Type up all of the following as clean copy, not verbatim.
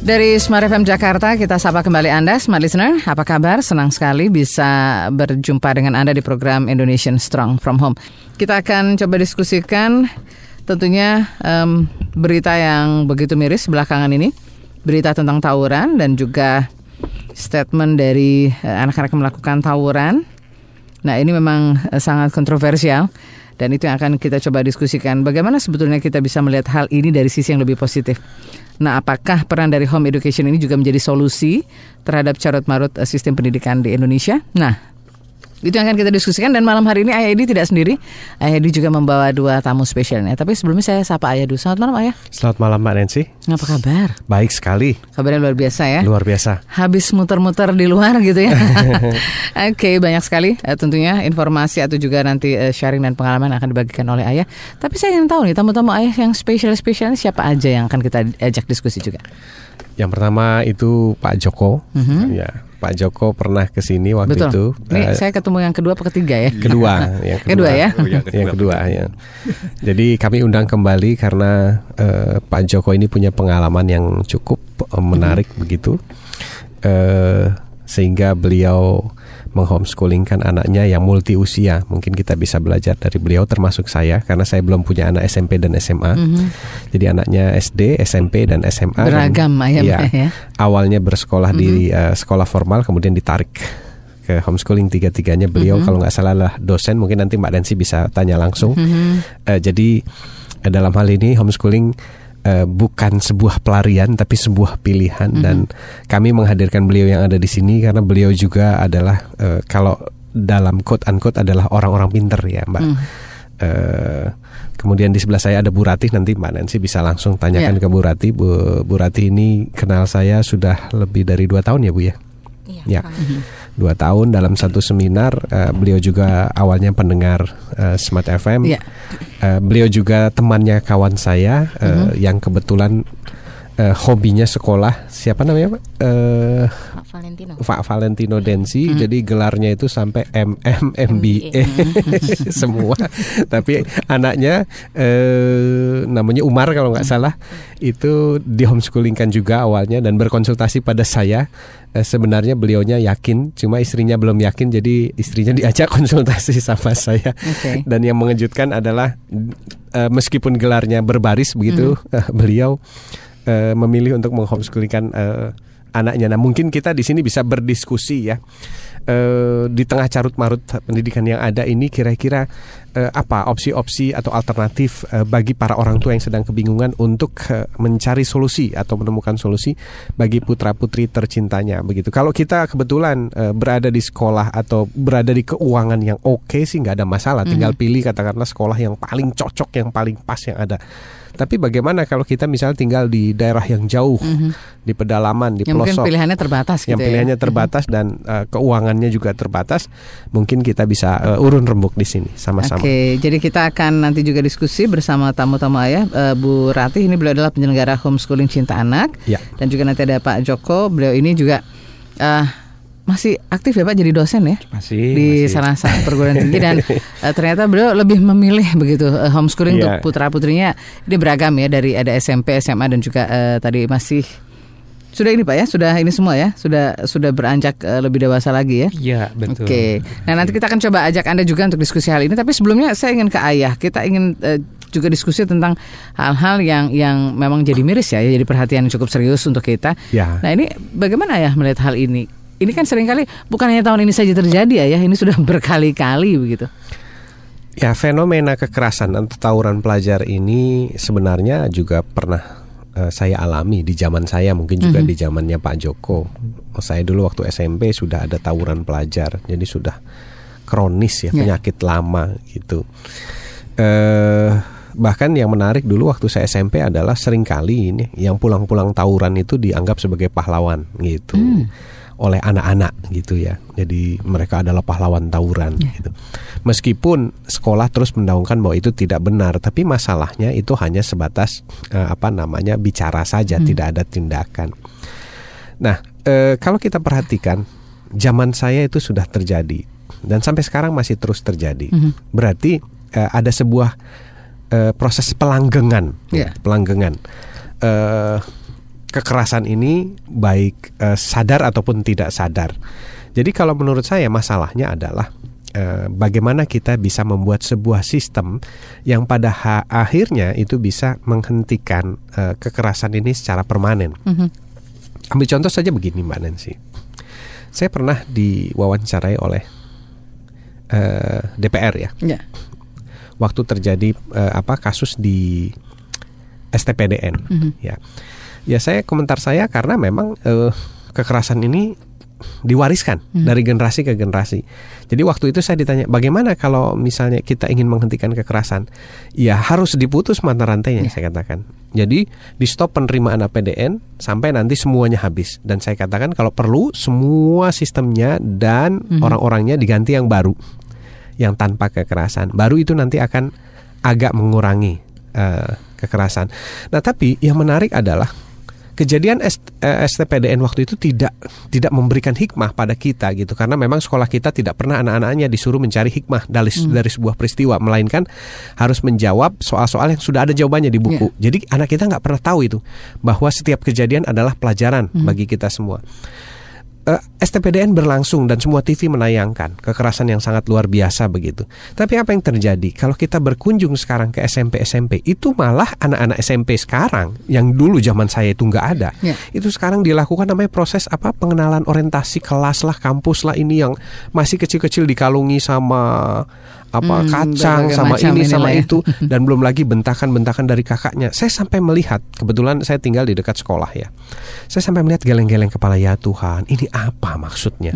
Dari Smart FM Jakarta, kita sapa kembali Anda, Smart Listener. Apa kabar? Senang sekali bisa berjumpa dengan Anda di program Indonesian Strong From Home. Kita akan coba diskusikan tentunya berita yang begitu miris belakangan ini. Berita tentang tawuran dan juga statement dari anak-anak yang melakukan tawuran. Nah, ini memang sangat kontroversial. Dan itu yang akan kita coba diskusikan. Bagaimana sebetulnya kita bisa melihat hal ini dari sisi yang lebih positif. Nah, apakah peran dari home education ini juga menjadi solusi terhadap carut-marut sistem pendidikan di Indonesia? Nah, itu yang akan kita diskusikan. Dan malam hari ini Ayah Edi tidak sendiri. Ayah Edi juga membawa 2 tamu spesialnya. Tapi sebelumnya saya sapa Ayah dulu. Selamat malam, Ayah. Selamat malam, Mbak Nancy. Apa kabar? Baik sekali. Kabarnya luar biasa ya? Luar biasa. Habis muter-muter di luar gitu ya. Oke, banyak sekali tentunya informasi atau juga nanti sharing dan pengalaman akan dibagikan oleh Ayah. Tapi saya ingin tahu nih, tamu-tamu Ayah yang spesial-spesial siapa aja yang akan kita ajak diskusi juga? Yang pertama itu Pak Joko. Ya, Pak Joko pernah ke sini waktu Betul. itu. Ini saya ketemu yang kedua atau ketiga ya? Yang kedua ya? Yang kedua ya. Jadi kami undang kembali karena Pak Joko ini punya pengalaman yang cukup menarik begitu. Sehingga beliau menghomeschoolingkan anaknya yang multi usia. Mungkin kita bisa belajar dari beliau, termasuk saya, karena saya belum punya anak SMP dan SMA. Jadi anaknya SD, SMP dan SMA. Beragam ya. Awalnya bersekolah di sekolah formal, kemudian ditarik ke homeschooling tiga-tiganya. Beliau kalau nggak salah lah dosen, mungkin nanti Mbak Nancy bisa tanya langsung. Jadi dalam hal ini homeschooling bukan sebuah pelarian tapi sebuah pilihan, dan kami menghadirkan beliau yang ada di sini karena beliau juga adalah kalau dalam quote unquote adalah orang-orang pinter ya, Mbak. Kemudian di sebelah saya ada Bu Ratih, nanti Mbak Nancy bisa langsung tanyakan ke Bu Ratih. Bu Ratih ini kenal saya sudah lebih dari 2 tahun ya Bu ya? Iya. 2 tahun dalam satu seminar. Beliau juga awalnya pendengar Smart FM. Beliau juga temannya kawan saya yang kebetulan hobinya sekolah. Siapa namanya Pak? Pak Valentino Densi. Jadi gelarnya itu sampai MM, MBA semua. Tapi anaknya namanya Umar kalau nggak salah, itu di homeschoolingkan juga awalnya dan berkonsultasi pada saya. Sebenarnya beliaunya yakin, cuma istrinya belum yakin, jadi istrinya diajak konsultasi sama saya. Dan yang mengejutkan adalah meskipun gelarnya berbaris begitu, beliau memilih untuk menghomeschoolingkan anaknya. Nah, mungkin kita di sini bisa berdiskusi ya. Di tengah carut-marut pendidikan yang ada ini, kira-kira apa opsi-opsi atau alternatif bagi para orang tua yang sedang kebingungan untuk mencari solusi atau menemukan solusi bagi putra-putri tercintanya begitu. Kalau kita kebetulan berada di sekolah atau berada di keuangan yang oke sih nggak ada masalah, tinggal pilih katakanlah sekolah yang paling cocok, yang paling pas yang ada. Tapi bagaimana kalau kita misalnya tinggal di daerah yang jauh, di pedalaman, di pelosok, mungkin pilihannya terbatas gitu, yang pilihannya terbatas dan keuangannya juga terbatas, mungkin kita bisa urun rembuk di sini sama-sama. Oke, jadi kita akan nanti juga diskusi bersama tamu-tamu Ayah. Bu Ratih ini beliau adalah penyelenggara homeschooling Cinta Anak, dan juga nanti ada Pak Joko, beliau ini juga masih aktif ya Pak jadi dosen ya? Masih. Salah satu perguruan tinggi, dan ternyata beliau lebih memilih begitu homeschooling untuk putra-putrinya. Ini beragam ya, dari ada SMP, SMA dan juga tadi masih sudah ini Pak ya, sudah ini semua ya, sudah beranjak lebih dewasa lagi ya. Iya, betul. Oke. Nah, nanti kita akan coba ajak Anda juga untuk diskusi hal ini, tapi sebelumnya saya ingin ke Ayah. Kita ingin juga diskusi tentang hal-hal yang memang jadi miris ya, jadi perhatian yang cukup serius untuk kita. Nah, ini bagaimana Ayah melihat hal ini? Ini kan seringkali bukan hanya tahun ini saja terjadi ya, ini sudah berkali-kali begitu. Ya, fenomena kekerasan atau tawuran pelajar ini sebenarnya juga pernah saya alami di zaman saya, mungkin juga di zamannya Pak Joko. Saya dulu waktu SMP sudah ada tawuran pelajar, jadi sudah kronis ya, penyakit lama gitu. Bahkan yang menarik dulu waktu saya SMP adalah seringkali ini yang pulang-pulang tawuran itu dianggap sebagai pahlawan gitu. Oleh anak-anak gitu ya. Jadi mereka adalah pahlawan tawuran gitu. Meskipun sekolah terus mendaungkan bahwa itu tidak benar, tapi masalahnya itu hanya sebatas bicara saja, tidak ada tindakan. Nah, kalau kita perhatikan zaman saya itu sudah terjadi dan sampai sekarang masih terus terjadi. Berarti ada sebuah proses pelanggengan. kekerasan ini baik sadar ataupun tidak sadar. Jadi kalau menurut saya masalahnya adalah bagaimana kita bisa membuat sebuah sistem yang pada akhirnya itu bisa menghentikan kekerasan ini secara permanen. Ambil contoh saja begini Mbak Nancy. Saya pernah diwawancarai oleh DPR ya. Waktu terjadi kasus di STPDN. Ya saya komentar saya karena memang kekerasan ini diwariskan dari generasi ke generasi. Jadi waktu itu saya ditanya, bagaimana kalau misalnya kita ingin menghentikan kekerasan? Ya harus diputus mata rantainya, saya katakan. Jadi di stop penerimaan APDN sampai nanti semuanya habis. Dan saya katakan kalau perlu semua sistemnya dan orang-orangnya diganti yang baru, yang tanpa kekerasan. Baru itu nanti akan agak mengurangi kekerasan. Nah tapi yang menarik adalah kejadian STPDN waktu itu tidak memberikan hikmah pada kita gitu, karena memang sekolah kita tidak pernah anak-anaknya disuruh mencari hikmah dari sebuah peristiwa, melainkan harus menjawab soal-soal yang sudah ada jawabannya di buku. Jadi anak kita nggak pernah tahu itu bahwa setiap kejadian adalah pelajaran bagi kita semua. STPDN berlangsung dan semua TV menayangkan kekerasan yang sangat luar biasa begitu. Tapi apa yang terjadi? Kalau kita berkunjung sekarang ke SMP itu malah anak-anak SMP sekarang yang dulu zaman saya itu nggak ada. Itu sekarang dilakukan namanya proses pengenalan orientasi kelas lah, kampus lah, ini yang masih kecil-kecil dikalungi sama kacang sama ini sama itu dan belum lagi bentakan-bentakan dari kakaknya. Saya sampai melihat, kebetulan saya tinggal di dekat sekolah ya. Saya sampai melihat geleng-geleng kepala, ya Tuhan, ini apa maksudnya?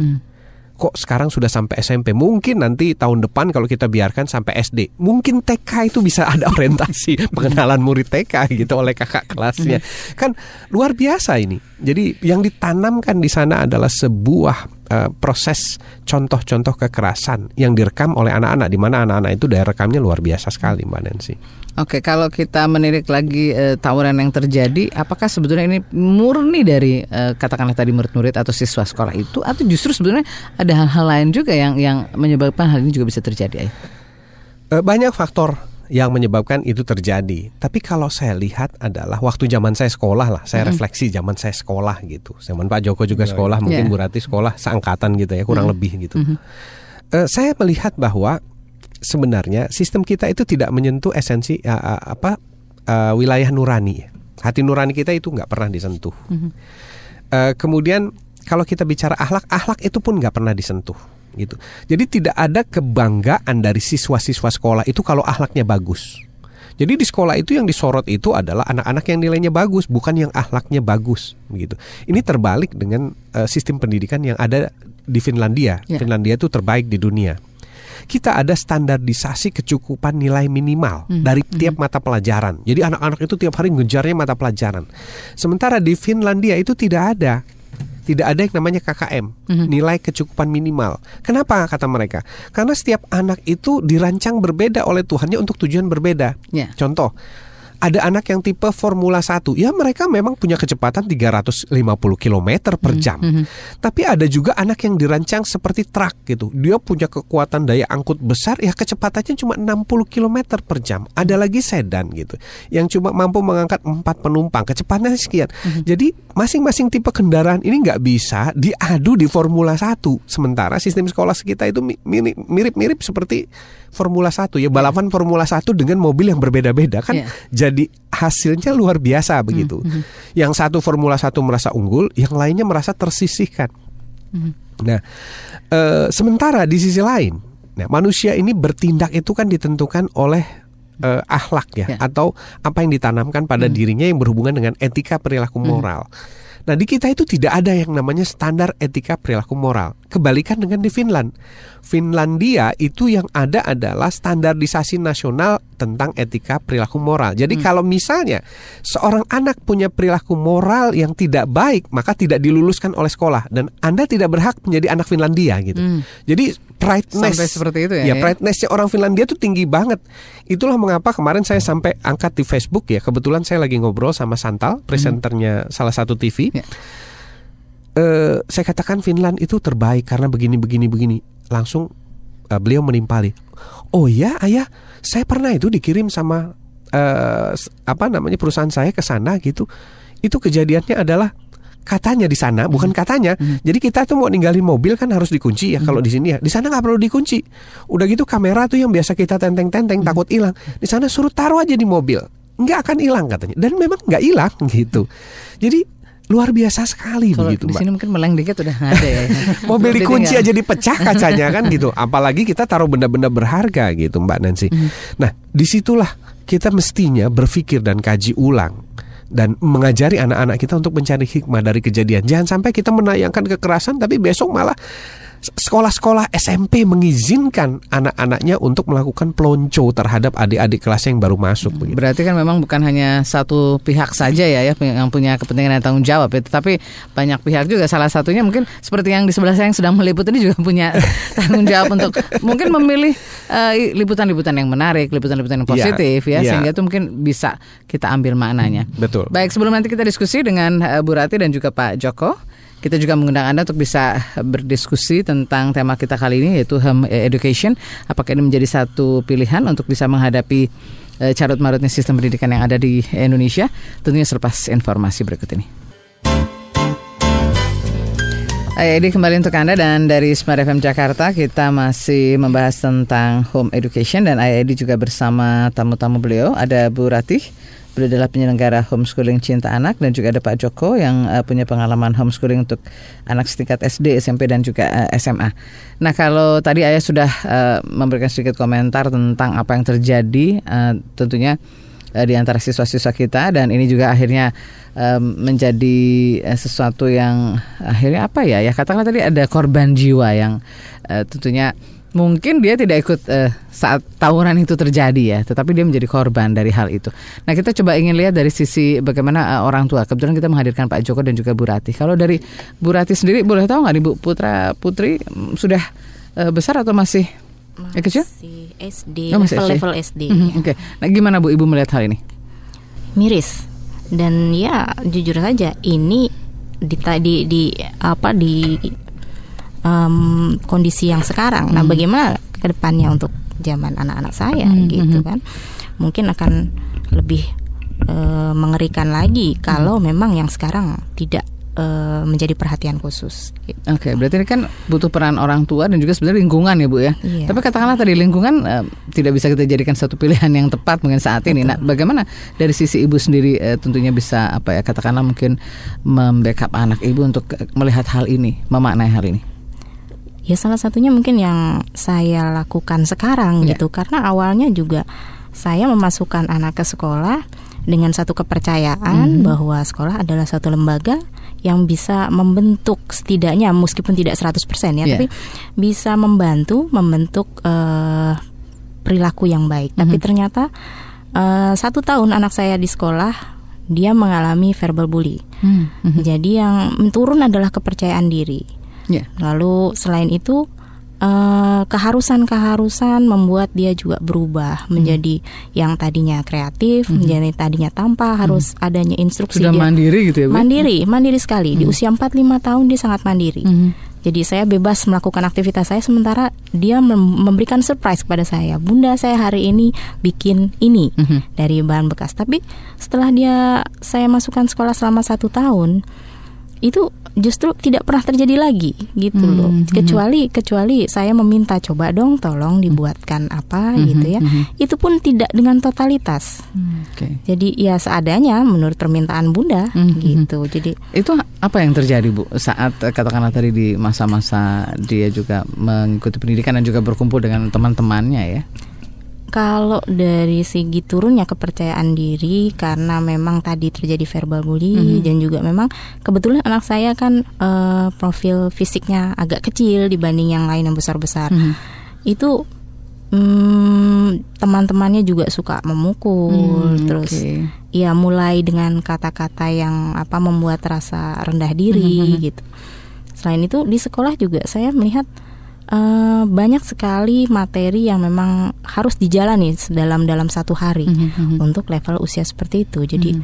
Kok sekarang sudah sampai SMP? Mungkin nanti tahun depan kalau kita biarkan sampai SD, mungkin TK itu bisa ada orientasi pengenalan murid TK gitu oleh kakak kelasnya. Kan luar biasa ini. Jadi yang ditanamkan di sana adalah sebuah proses contoh-contoh kekerasan yang direkam oleh anak-anak, di mana anak-anak itu daya rekamnya luar biasa sekali, Mbak Nancy. Oke, kalau kita menilik lagi tawuran yang terjadi, apakah sebetulnya ini murni dari katakanlah tadi murid-murid atau siswa sekolah itu, atau justru sebenarnya ada hal-hal lain juga yang menyebabkan hal ini juga bisa terjadi? Banyak faktor yang menyebabkan itu terjadi. Tapi kalau saya lihat adalah waktu zaman saya sekolah lah, saya refleksi zaman saya sekolah gitu. Zaman Pak Joko juga sekolah, mungkin Bu Rati sekolah seangkatan gitu ya, kurang lebih gitu. Saya melihat bahwa sebenarnya sistem kita itu tidak menyentuh esensi wilayah nurani. Hati nurani kita itu nggak pernah disentuh. Kemudian kalau kita bicara akhlak itu pun nggak pernah disentuh gitu. Jadi tidak ada kebanggaan dari siswa-siswa sekolah itu kalau akhlaknya bagus. Jadi di sekolah itu yang disorot itu adalah anak-anak yang nilainya bagus, bukan yang akhlaknya bagus begitu. Ini terbalik dengan sistem pendidikan yang ada di Finlandia. Finlandia itu terbaik di dunia. Kita ada standarisasi kecukupan nilai minimal dari tiap mata pelajaran. Jadi anak-anak itu tiap hari ngejarnya mata pelajaran. Sementara di Finlandia itu tidak ada yang namanya KKM, nilai kecukupan minimal. Kenapa kata mereka? Karena setiap anak itu dirancang berbeda oleh Tuhannya untuk tujuan berbeda. Contoh, ada anak yang tipe Formula 1, ya mereka memang punya kecepatan 350 km per jam. Tapi ada juga anak yang dirancang seperti truk gitu. Dia punya kekuatan daya angkut besar, ya kecepatannya cuma 60 km per jam. Ada lagi sedan gitu, yang cuma mampu mengangkat 4 penumpang, kecepatannya sekian. Jadi masing-masing tipe kendaraan ini nggak bisa diadu di Formula 1. Sementara sistem sekolah kita itu mirip-mirip seperti Formula 1 ya, balapan Formula 1 dengan mobil yang berbeda-beda kan. Jadi hasilnya luar biasa begitu. Yang satu Formula 1 merasa unggul, yang lainnya merasa tersisihkan. Nah, sementara di sisi lain, manusia ini bertindak itu kan ditentukan oleh akhlak ya, atau apa yang ditanamkan pada dirinya yang berhubungan dengan etika perilaku moral. Nah di kita itu tidak ada yang namanya standar etika perilaku moral. Kebalikan dengan di Finlandia itu yang ada adalah standarisasi nasional tentang etika perilaku moral. Jadi kalau misalnya seorang anak punya perilaku moral yang tidak baik, maka tidak diluluskan oleh sekolah dan Anda tidak berhak menjadi anak Finlandia gitu. Jadi prideness sampai seperti itu ya. Prideness-nya orang Finlandia itu tinggi banget. Itulah mengapa kemarin saya sampai angkat di Facebook ya. Kebetulan saya lagi ngobrol sama Santal, presenternya salah satu TV. Saya katakan Finland itu terbaik karena begini. Langsung beliau menimpali. Oh ya ayah, saya pernah itu dikirim sama perusahaan saya ke sana gitu. itu kejadiannya adalah katanya di sana, bukan katanya. Jadi kita tuh mau ninggalin mobil kan harus dikunci ya kalau di sini ya. Di sana nggak perlu dikunci. Udah gitu kamera tuh yang biasa kita tenteng-tenteng takut hilang, di sana suruh taruh aja di mobil, nggak akan hilang katanya. Dan memang nggak hilang gitu. Jadi luar biasa sekali kalau begitu, Mbak. Di sini mungkin meleng dikit udah ada ya. Mobil dikunci aja dipecah kacanya kan gitu. Apalagi kita taruh benda-benda berharga gitu, Mbak Nancy. Nah, disitulah kita mestinya berpikir dan kaji ulang dan mengajari anak-anak kita untuk mencari hikmah dari kejadian. Jangan sampai kita menayangkan kekerasan tapi besok malah sekolah-sekolah SMP mengizinkan anak-anaknya untuk melakukan pelonco terhadap adik-adik kelasnya yang baru masuk. Begitu. Berarti kan memang bukan hanya satu pihak saja ya yang punya kepentingan dan tanggung jawab ya, tetapi banyak pihak juga. Salah satunya mungkin seperti yang di sebelah saya yang sedang meliput ini juga punya tanggung jawab untuk mungkin memilih liputan-liputan yang menarik, liputan-liputan yang positif ya, sehingga itu mungkin bisa kita ambil maknanya. Betul. Baik, sebelum nanti kita diskusi dengan Bu Rati dan juga Pak Joko, kita juga mengundang Anda untuk bisa berdiskusi tentang tema kita kali ini, yaitu home education. Apakah ini menjadi satu pilihan untuk bisa menghadapi carut-marutnya sistem pendidikan yang ada di Indonesia? Tentunya selepas informasi berikut ini. Edi kembali untuk Anda, dan dari Smart FM Jakarta kita masih membahas tentang home education, dan Edi juga bersama tamu-tamu beliau. Ada Bu Ratih, beliau adalah penyelenggara homeschooling Cinta Anak, dan juga ada Pak Joko yang punya pengalaman homeschooling untuk anak setingkat SD, SMP dan juga SMA. Nah, kalau tadi Ayah sudah memberikan sedikit komentar tentang apa yang terjadi tentunya di antara siswa-siswa kita, dan ini juga akhirnya menjadi sesuatu yang akhirnya apa ya katakanlah tadi ada korban jiwa yang tentunya mungkin dia tidak ikut saat tawuran itu terjadi ya, tetapi dia menjadi korban dari hal itu. Nah, kita coba ingin lihat dari sisi bagaimana orang tua. Kebetulan kita menghadirkan Pak Joko dan juga Bu Rati. Kalau dari Bu Rati sendiri, boleh tahu nggak nih Bu, putra putri sudah besar atau masih kecil? Masih SD, level SD. Ya. Oke. Nah, gimana Bu, Ibu melihat hal ini? Miris. Dan ya jujur saja ini di kondisi yang sekarang. Nah, bagaimana ke depannya untuk zaman anak-anak saya gitu kan? Mungkin akan lebih mengerikan lagi kalau memang yang sekarang tidak menjadi perhatian khusus. Gitu. Oke, berarti ini kan butuh peran orang tua dan juga sebenarnya lingkungan ya Bu ya. Iya. Tapi katakanlah tadi lingkungan tidak bisa kita jadikan satu pilihan yang tepat mungkin saat ini. Nah, bagaimana dari sisi ibu sendiri tentunya bisa katakanlah mungkin membackup anak ibu untuk melihat hal ini, memaknai hal ini? Ya, salah satunya mungkin yang saya lakukan sekarang gitu, karena awalnya juga saya memasukkan anak ke sekolah dengan satu kepercayaan bahwa sekolah adalah satu lembaga yang bisa membentuk setidaknya meskipun tidak 100% ya, tapi bisa membentuk perilaku yang baik. Tapi ternyata 1 tahun anak saya di sekolah dia mengalami verbal bully. Jadi yang turun adalah kepercayaan diri. Lalu selain itu keharusan membuat dia juga berubah menjadi yang tadinya kreatif, menjadi tadinya tanpa harus adanya instruksi. Sudah dia mandiri gitu ya Bu? Mandiri sekali. Di usia 4-5 tahun dia sangat mandiri. Jadi saya bebas melakukan aktivitas saya, sementara dia memberikan surprise kepada saya. Bunda, saya hari ini bikin ini dari bahan bekas. Tapi setelah saya masukkan sekolah selama 1 tahun, itu justru tidak pernah terjadi lagi gitu loh. Kecuali saya meminta, coba dong tolong dibuatkan apa gitu ya. Itu pun tidak dengan totalitas. Jadi ya seadanya menurut permintaan Bunda gitu. Jadi itu apa yang terjadi Bu saat katakanlah tadi di masa-masa dia juga mengikuti pendidikan dan juga berkumpul dengan teman-temannya ya? Kalau dari segi turunnya kepercayaan diri karena memang tadi terjadi verbal bully dan juga memang kebetulan anak saya kan profil fisiknya agak kecil dibanding yang lain yang besar-besar. Itu teman-temannya juga suka memukul, terus ya mulai dengan kata-kata yang membuat rasa rendah diri gitu. Selain itu di sekolah juga saya melihat banyak sekali materi yang memang harus dijalani dalam 1 hari untuk level usia seperti itu. Jadi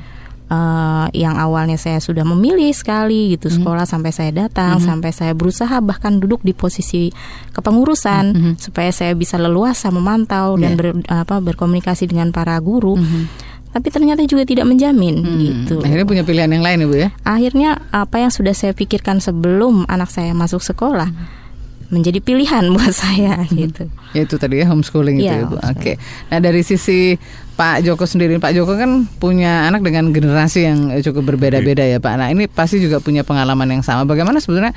yang awalnya saya sudah memilih sekali gitu sekolah, sampai saya datang, sampai saya berusaha bahkan duduk di posisi kepengurusan supaya saya bisa leluasa memantau dan berkomunikasi dengan para guru. tapi ternyata juga tidak menjamin gitu. Akhirnya punya pilihan yang lain, Ibu ya? Akhirnya apa yang sudah saya pikirkan sebelum anak saya masuk sekolah menjadi pilihan buat saya gitu. Ya itu tadi ya, homeschooling itu ya, Bu. Oke. Nah dari sisi Pak Joko sendiri, Pak Joko kan punya anak dengan generasi yang cukup berbeda-beda ya Pak. Nah ini pasti juga punya pengalaman yang sama. Bagaimana sebenarnya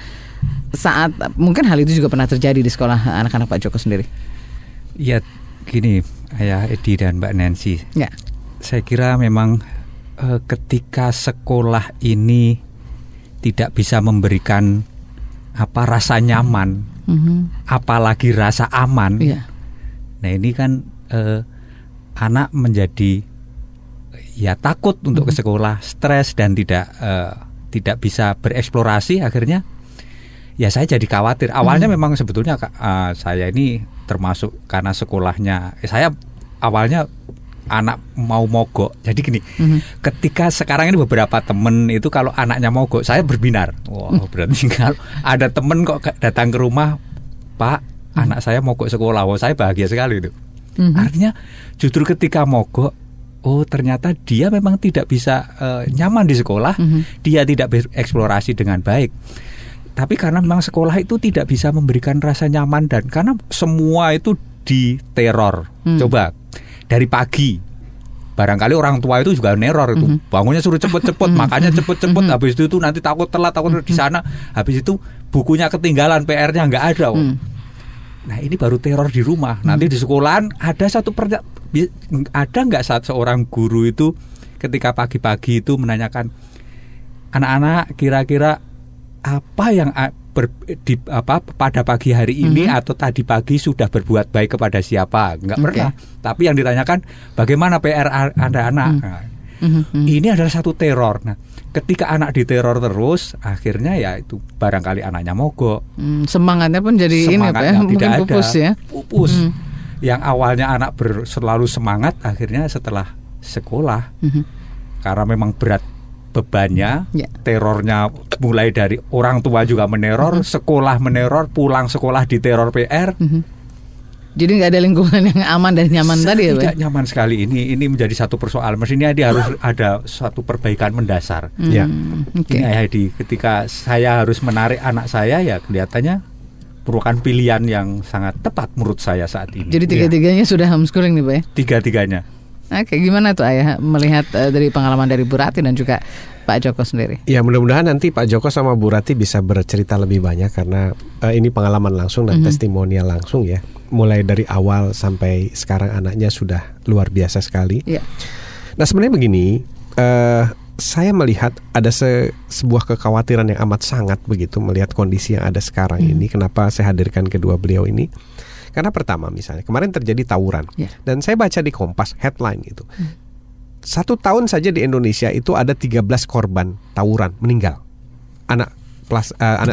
saat mungkin hal itu juga pernah terjadi di sekolah anak-anak Pak Joko sendiri? Ya gini, Ayah Edi dan Mbak Nancy. Ya. Saya kira memang ketika sekolah ini tidak bisa memberikan rasa nyaman, apalagi rasa aman. Nah ini kan anak menjadi ya takut untuk ke sekolah, stres dan tidak bisa bereksplorasi. Akhirnya ya saya jadi khawatir. Awalnya memang sebetulnya saya ini termasuk karena sekolahnya saya awalnya anak mau mogok. Jadi gini, ketika sekarang ini beberapa temen itu kalau anaknya mogok, saya berbinar. Wah, berarti kalau ada temen kok datang ke rumah, Pak, anak saya mogok sekolah. Wah, saya bahagia sekali itu. Artinya justru ketika mogok, oh ternyata dia memang tidak bisa nyaman di sekolah, dia tidak bereksplorasi dengan baik. Tapi karena memang sekolah itu tidak bisa memberikan rasa nyaman dan karena semua itu diteror. Coba dari pagi, barangkali orang tua itu juga neror itu, bangunnya suruh cepet-cepet, makanya cepet-cepet, habis itu nanti takut telat, takut di sana, habis itu bukunya ketinggalan, PR-nya nggak ada. Nah ini baru teror di rumah. Nanti di sekolahan ada nggak seorang guru itu ketika pagi-pagi itu menanyakan anak-anak kira-kira apa yang pada pagi hari ini atau tadi pagi sudah berbuat baik kepada siapa? Enggak pernah. Tapi yang ditanyakan bagaimana PR anak-anak. Ini adalah satu teror. Nah, ketika anak diteror terus, akhirnya ya itu barangkali anaknya mogok. Semangatnya pun jadi semangatnya ini mungkin pupus ya. Pupus. Yang awalnya anak selalu semangat, akhirnya setelah sekolah karena memang berat bebannya, terornya mulai dari orang tua juga meneror, sekolah meneror, pulang sekolah diteror PR. Jadi nggak ada lingkungan yang aman dan nyaman tadi ya, Pak? Tidak nyaman sekali. Ini menjadi satu persoalan. Mestinya dia harus ada suatu perbaikan mendasar. Ini Heidi, ketika saya harus menarik anak saya, ya kelihatannya merupakan pilihan yang sangat tepat menurut saya saat ini. Jadi tiga-tiganya sudah homeschooling nih, Pak ya? Tiga-tiganya. Oke, gimana tuh Ayah melihat dari pengalaman dari Bu Rati dan juga Pak Joko sendiri? Ya mudah-mudahan nanti Pak Joko sama Bu Rati bisa bercerita lebih banyak karena ini pengalaman langsung dan testimonial langsung ya. Mulai dari awal sampai sekarang anaknya sudah luar biasa sekali. Nah sebenarnya begini, saya melihat ada sebuah kekhawatiran yang amat sangat begitu melihat kondisi yang ada sekarang ini. Kenapa saya hadirkan kedua beliau ini? Karena pertama misalnya kemarin terjadi tawuran dan saya baca di Kompas headline itu 1 tahun saja di Indonesia itu ada 13 korban tawuran meninggal anak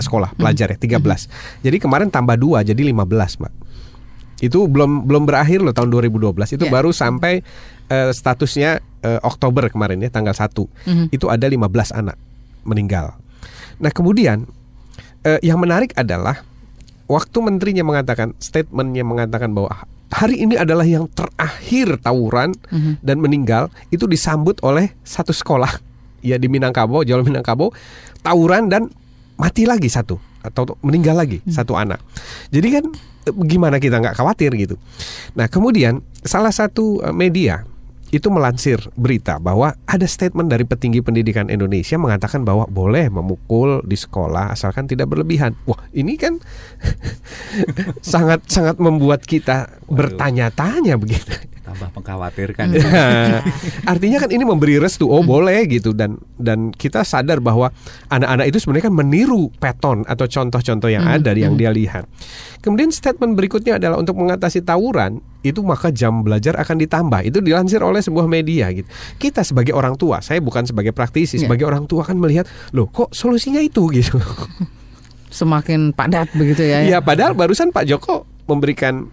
sekolah pelajar ya 13. Jadi kemarin tambah 2 jadi 15 Mbak. Itu belum berakhir loh tahun 2012 itu baru sampai statusnya Oktober kemarin ya tanggal 1 itu ada 15 anak meninggal. Nah kemudian yang menarik adalah waktu menterinya mengatakan, statementnya mengatakan bahwa hari ini adalah yang terakhir tawuran dan meninggal, itu disambut oleh satu sekolah ya di Minangkabau, Jawa Minangkabau, tawuran dan mati lagi satu atau meninggal lagi satu anak. Jadi kan gimana kita nggak khawatir gitu. Nah kemudian salah satu media itu melansir berita bahwa ada statement dari petinggi pendidikan Indonesia mengatakan bahwa boleh memukul di sekolah asalkan tidak berlebihan. Wah, ini kan sangat membuat kita bertanya-tanya begitu. Tambah mengkhawatirkan. Artinya kan ini memberi restu, oh boleh gitu dan kita sadar bahwa anak-anak itu sebenarnya kan meniru pattern atau contoh-contoh yang ada yang dia lihat. Kemudian statement berikutnya adalah untuk mengatasi tawuran itu maka jam belajar akan ditambah. Itu dilansir oleh sebuah media gitu. Kita sebagai orang tua, saya bukan sebagai praktisi, sebagai orang tua kan melihat, loh kok solusinya itu gitu. Semakin padat begitu ya. Iya, padahal barusan Pak Joko memberikan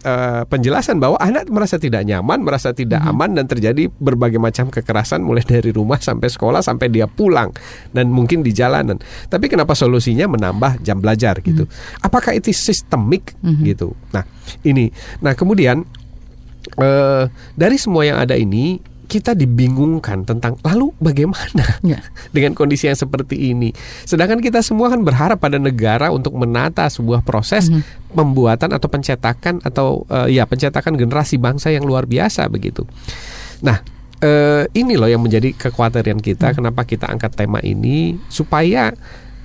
penjelasan bahwa anak merasa tidak nyaman, merasa tidak aman dan terjadi berbagai macam kekerasan mulai dari rumah sampai sekolah sampai dia pulang dan mungkin di jalanan. Tapi kenapa solusinya menambah jam belajar gitu? Apakah itu sistemik gitu? Nah, ini. Nah, kemudian dari semua yang ada ini kita dibingungkan tentang lalu bagaimana dengan kondisi yang seperti ini. Sedangkan kita semua kan berharap pada negara untuk menata sebuah proses pembuatan atau pencetakan pencetakan generasi bangsa yang luar biasa begitu. Nah, ini loh yang menjadi kekhawatiran kita. Kenapa kita angkat tema ini, supaya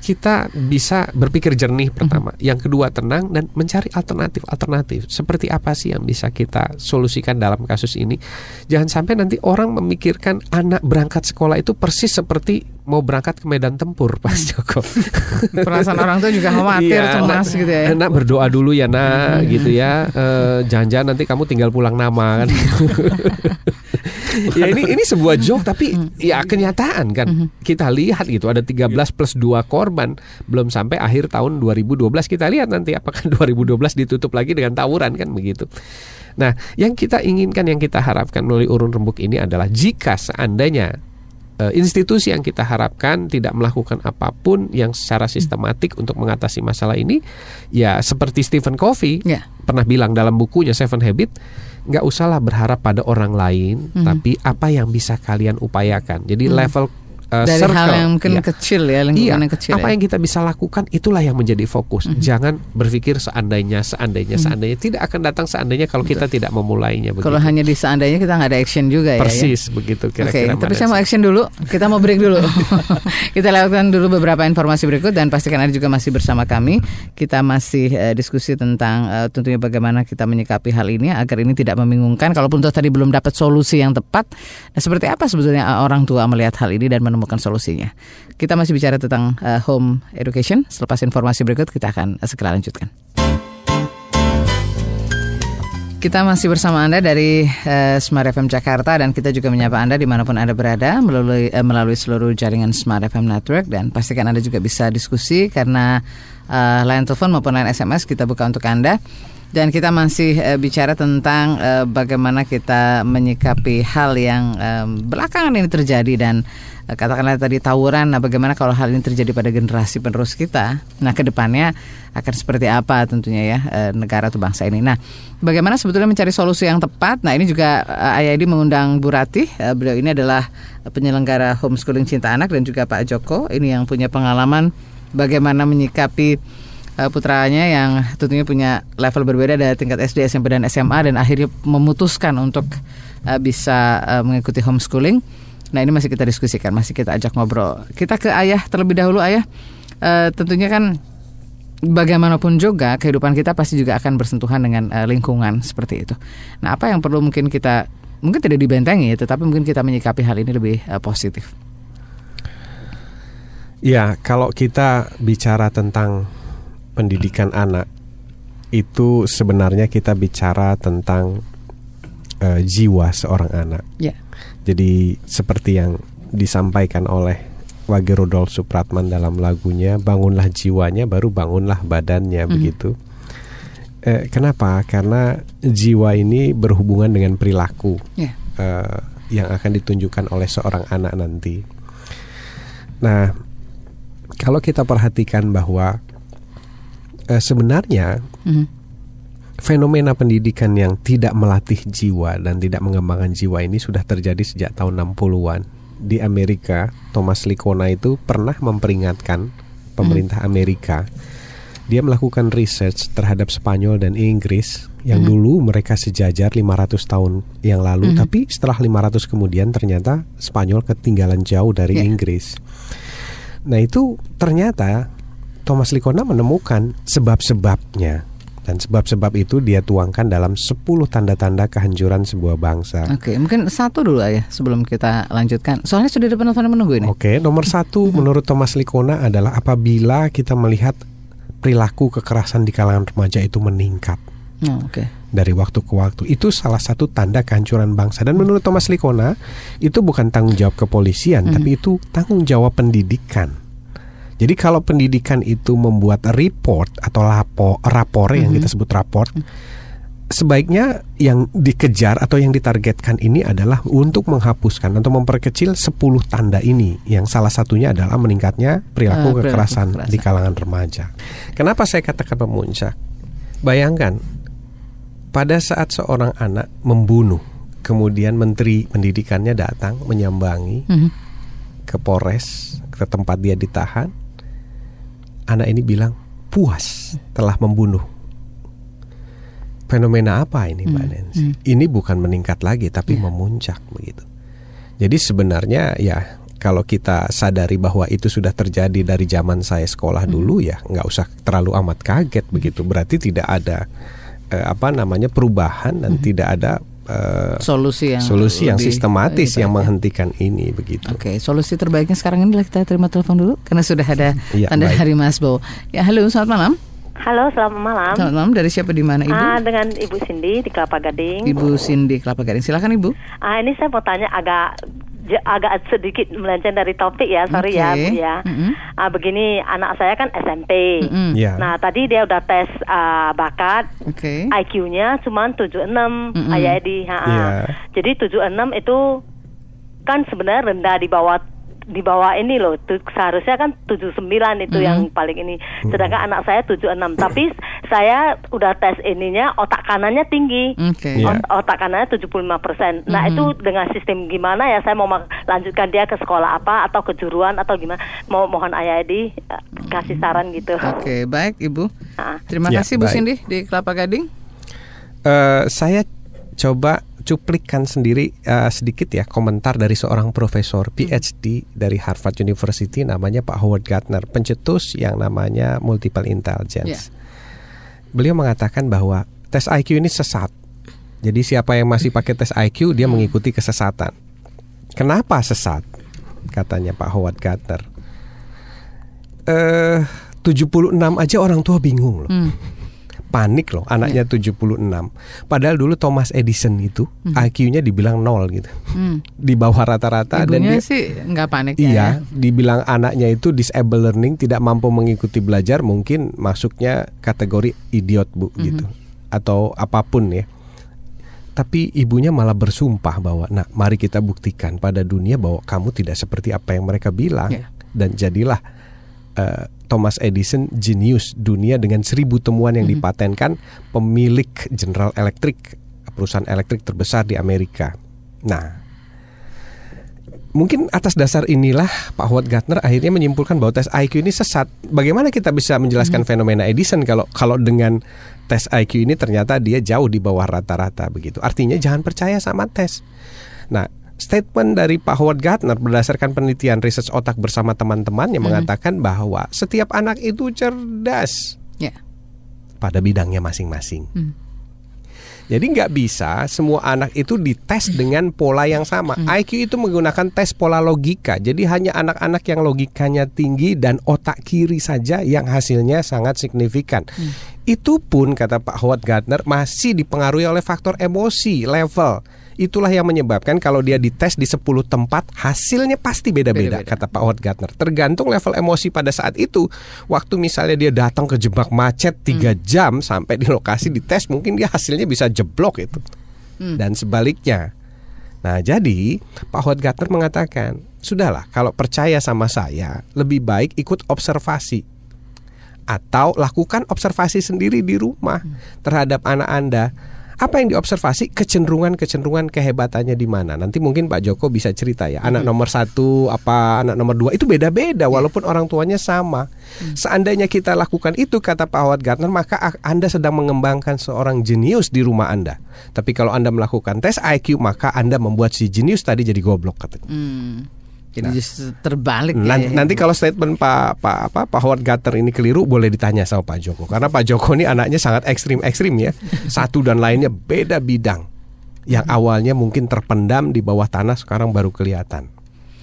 kita bisa berpikir jernih pertama. Yang kedua, tenang dan mencari alternatif. Seperti apa sih yang bisa kita solusikan dalam kasus ini? Jangan sampai nanti orang memikirkan anak berangkat sekolah itu persis seperti mau berangkat ke medan tempur, Mas Joko. Perasaan orang tua juga khawatir, cemas gitu ya. Nak berdoa dulu ya nak, gitu ya. Jangan-jangan nanti kamu tinggal pulang nama kan. Ya ini sebuah joke, tapi ya kenyataan kan. Kita lihat gitu, ada 13 plus 2 korban. Belum sampai akhir tahun 2012, kita lihat nanti apakah 2012 ditutup lagi dengan tawuran kan begitu. Nah, yang kita inginkan, yang kita harapkan melalui urun rembuk ini adalah jika seandainya institusi yang kita harapkan tidak melakukan apapun yang secara sistematik untuk mengatasi masalah ini, ya seperti Stephen Covey pernah bilang dalam bukunya Seven Habits, nggak usahlah berharap pada orang lain, tapi apa yang bisa kalian upayakan. Jadi level dari circle, hal yang mungkin kecil ya, lingkungan yang kecil. Apa yang kita bisa lakukan itulah yang menjadi fokus. Jangan berpikir seandainya. Tidak akan datang seandainya kalau kita tidak memulainya. Kalau hanya di seandainya kita nggak ada action juga ya. Persis begitu kira-kira. Tapi saya mau action dulu. Kita mau break dulu. Kita lewatkan dulu beberapa informasi berikut dan pastikan Anda juga masih bersama kami. Kita masih diskusi tentang tentunya bagaimana kita menyikapi hal ini agar ini tidak membingungkan. Kalaupun tadi belum dapat solusi yang tepat, seperti apa sebetulnya orang tua melihat hal ini dan menemukan solusinya. Kita masih bicara tentang home education. Selepas informasi berikut kita akan segera lanjutkan. Kita masih bersama Anda dari Smart FM Jakarta dan kita juga menyapa Anda dimanapun Anda berada melalui seluruh jaringan Smart FM Network, dan pastikan Anda juga bisa diskusi karena line telepon maupun line SMS kita buka untuk Anda. Dan kita masih bicara tentang bagaimana kita menyikapi hal yang belakangan ini terjadi dan katakanlah tadi tawuran. Nah, bagaimana kalau hal ini terjadi pada generasi penerus kita? Nah, ke depannya akan seperti apa tentunya ya negara atau bangsa ini. Nah, bagaimana sebetulnya mencari solusi yang tepat? Nah, ini juga IID mengundang Bu Ratih. Beliau ini adalah penyelenggara homeschooling Cinta Anak, dan juga Pak Joko ini yang punya pengalaman bagaimana menyikapi putranya yang tentunya punya level berbeda dari tingkat SD, SMP, dan SMA, dan akhirnya memutuskan untuk bisa mengikuti homeschooling. Nah, ini masih kita diskusikan, masih kita ajak ngobrol. Kita ke Ayah terlebih dahulu. Ayah, tentunya kan bagaimanapun juga kehidupan kita pasti juga akan bersentuhan dengan lingkungan seperti itu. Nah, apa yang perlu mungkin kita, mungkin tidak dibentengi, tetapi mungkin kita menyikapi hal ini lebih positif? Ya, kalau kita bicara tentang pendidikan anak, itu sebenarnya kita bicara tentang jiwa seorang anak. Jadi seperti yang disampaikan oleh Wage Rudolf Supratman dalam lagunya, bangunlah jiwanya baru bangunlah badannya, begitu. Kenapa? Karena jiwa ini berhubungan dengan perilaku yang akan ditunjukkan oleh seorang anak nanti. Nah, kalau kita perhatikan bahwa sebenarnya fenomena pendidikan yang tidak melatih jiwa dan tidak mengembangkan jiwa ini sudah terjadi sejak tahun 60-an. Di Amerika, Thomas Lickona itu pernah memperingatkan pemerintah Amerika. Dia melakukan research terhadap Spanyol dan Inggris yang dulu mereka sejajar 500 tahun yang lalu, tapi setelah 500 kemudian ternyata Spanyol ketinggalan jauh dari Inggris. Nah, itu ternyata Thomas Lickona menemukan sebab-sebabnya, dan sebab-sebab itu dia tuangkan dalam 10 tanda-tanda kehancuran sebuah bangsa. Oke, mungkin satu dulu ya sebelum kita lanjutkan. Soalnya sudah ada penonton yang menunggu ini. Oke, nomor 1 menurut Thomas Lickona adalah apabila kita melihat perilaku kekerasan di kalangan remaja itu meningkat. Dari waktu ke waktu, itu salah satu tanda kehancuran bangsa. Dan menurut Thomas Lickona itu bukan tanggung jawab kepolisian, tapi itu tanggung jawab pendidikan. Jadi kalau pendidikan itu membuat report atau rapor yang kita sebut raport, sebaiknya yang dikejar atau yang ditargetkan ini adalah untuk menghapuskan atau memperkecil 10 tanda ini, yang salah satunya adalah meningkatnya perilaku kekerasan di kalangan remaja. Kenapa saya katakan memuncak? Bayangkan pada saat seorang anak membunuh kemudian Menteri Pendidikannya datang menyambangi ke Polres, ke tempat dia ditahan. Anak ini bilang puas telah membunuh. Fenomena apa ini Mbak Nancy? Ini bukan meningkat lagi tapi memuncak begitu. Jadi sebenarnya ya kalau kita sadari bahwa itu sudah terjadi dari zaman saya sekolah dulu, ya nggak usah terlalu amat kaget begitu. Berarti tidak ada perubahan dan tidak ada solusi yang sistematis yang menghentikan ini begitu. Oke, solusi terbaiknya sekarang ini kita terima telepon dulu karena sudah ada tanda hari Mas Bowo. Ya, halo, selamat malam. Halo, selamat malam. Selamat malam, dari siapa, di mana Ibu? Dengan Ibu Cindy di Kelapa Gading. Ibu Cindy Kelapa Gading, silakan Ibu. Ini saya mau tanya agak sedikit melenceng dari topik ya, sorry ya Bu ya. Begini, anak saya kan SMP. Nah tadi dia udah tes bakat, IQ-nya cuma 76, Ayah Edi. Jadi 76 itu kan sebenarnya rendah di bawah ini loh. Seharusnya kan 79 itu yang paling ini. Sedangkan anak saya 76. Tapi saya udah tes ininya, otak kanannya tinggi. Otak kanannya 75%. Nah itu dengan sistem gimana ya? Saya mau lanjutkan dia ke sekolah apa atau kejuruan atau gimana? Mohon Ayah Edi kasih saran gitu. Oke, baik Ibu. Terima kasih Bu Cindy di Kelapa Gading. Saya coba cuplikan sendiri sedikit ya komentar dari seorang profesor PhD dari Harvard University, namanya Pak Howard Gardner, pencetus yang namanya multiple intelligence. Beliau mengatakan bahwa tes IQ ini sesat. Jadi siapa yang masih pakai tes IQ, dia mengikuti kesesatan. Kenapa sesat? Katanya Pak Howard Gardner. 76 aja orang tua bingung loh. Panik loh anaknya 76. Padahal dulu Thomas Edison itu IQ-nya dibilang 0 gitu. Di bawah rata-rata. Ibunya dan dia sih nggak panik. Iya, dibilang anaknya itu disable learning, tidak mampu mengikuti belajar, mungkin masuknya kategori idiot Bu gitu. Atau apapun ya. Tapi ibunya malah bersumpah bahwa mari kita buktikan pada dunia bahwa kamu tidak seperti apa yang mereka bilang. Dan jadilah Thomas Edison jenius dunia dengan 1000 temuan yang dipatenkan, pemilik General Electric, perusahaan elektrik terbesar di Amerika. Nah, mungkin atas dasar inilah Pak Howard Gardner akhirnya menyimpulkan bahwa tes IQ ini sesat. Bagaimana kita bisa menjelaskan fenomena Edison kalau dengan tes IQ ini ternyata dia jauh di bawah rata-rata begitu. Artinya jangan percaya sama tes. Nah, statement dari Pak Howard Gardner berdasarkan penelitian research otak bersama teman-teman yang mengatakan bahwa setiap anak itu cerdas pada bidangnya masing-masing. Jadi nggak bisa semua anak itu dites dengan pola yang sama. IQ itu menggunakan tes pola logika. Jadi hanya anak-anak yang logikanya tinggi dan otak kiri saja yang hasilnya sangat signifikan. Itu pun kata Pak Howard Gardner masih dipengaruhi oleh faktor emosi, level. Itulah yang menyebabkan kalau dia dites di 10 tempat hasilnya pasti beda-beda, kata Pak Howard Gardner. Tergantung level emosi pada saat itu. Waktu misalnya dia datang ke jebak macet 3 jam sampai di lokasi dites, mungkin dia hasilnya bisa jeblok itu. Dan sebaliknya. Nah jadi Pak Howard Gardner mengatakan, sudahlah kalau percaya sama saya, lebih baik ikut observasi. Atau lakukan observasi sendiri di rumah terhadap anak Anda. Apa yang diobservasi, kecenderungan kehebatannya di mana. Nanti mungkin Pak Joko bisa cerita ya. Anak nomor 1 apa anak nomor 2 itu beda-beda walaupun orang tuanya sama. Seandainya kita lakukan itu kata Pak Howard Gardner, maka Anda sedang mengembangkan seorang jenius di rumah Anda. Tapi kalau Anda melakukan tes IQ, maka Anda membuat si jenius tadi jadi goblok katanya. Jadi justru terbalik nanti kalau statement Pak Howard Gardner ini keliru, boleh ditanya sama Pak Joko. Karena Pak Joko ini anaknya sangat ekstrim ya. Satu dan lainnya beda bidang. Yang awalnya mungkin terpendam di bawah tanah, sekarang baru kelihatan.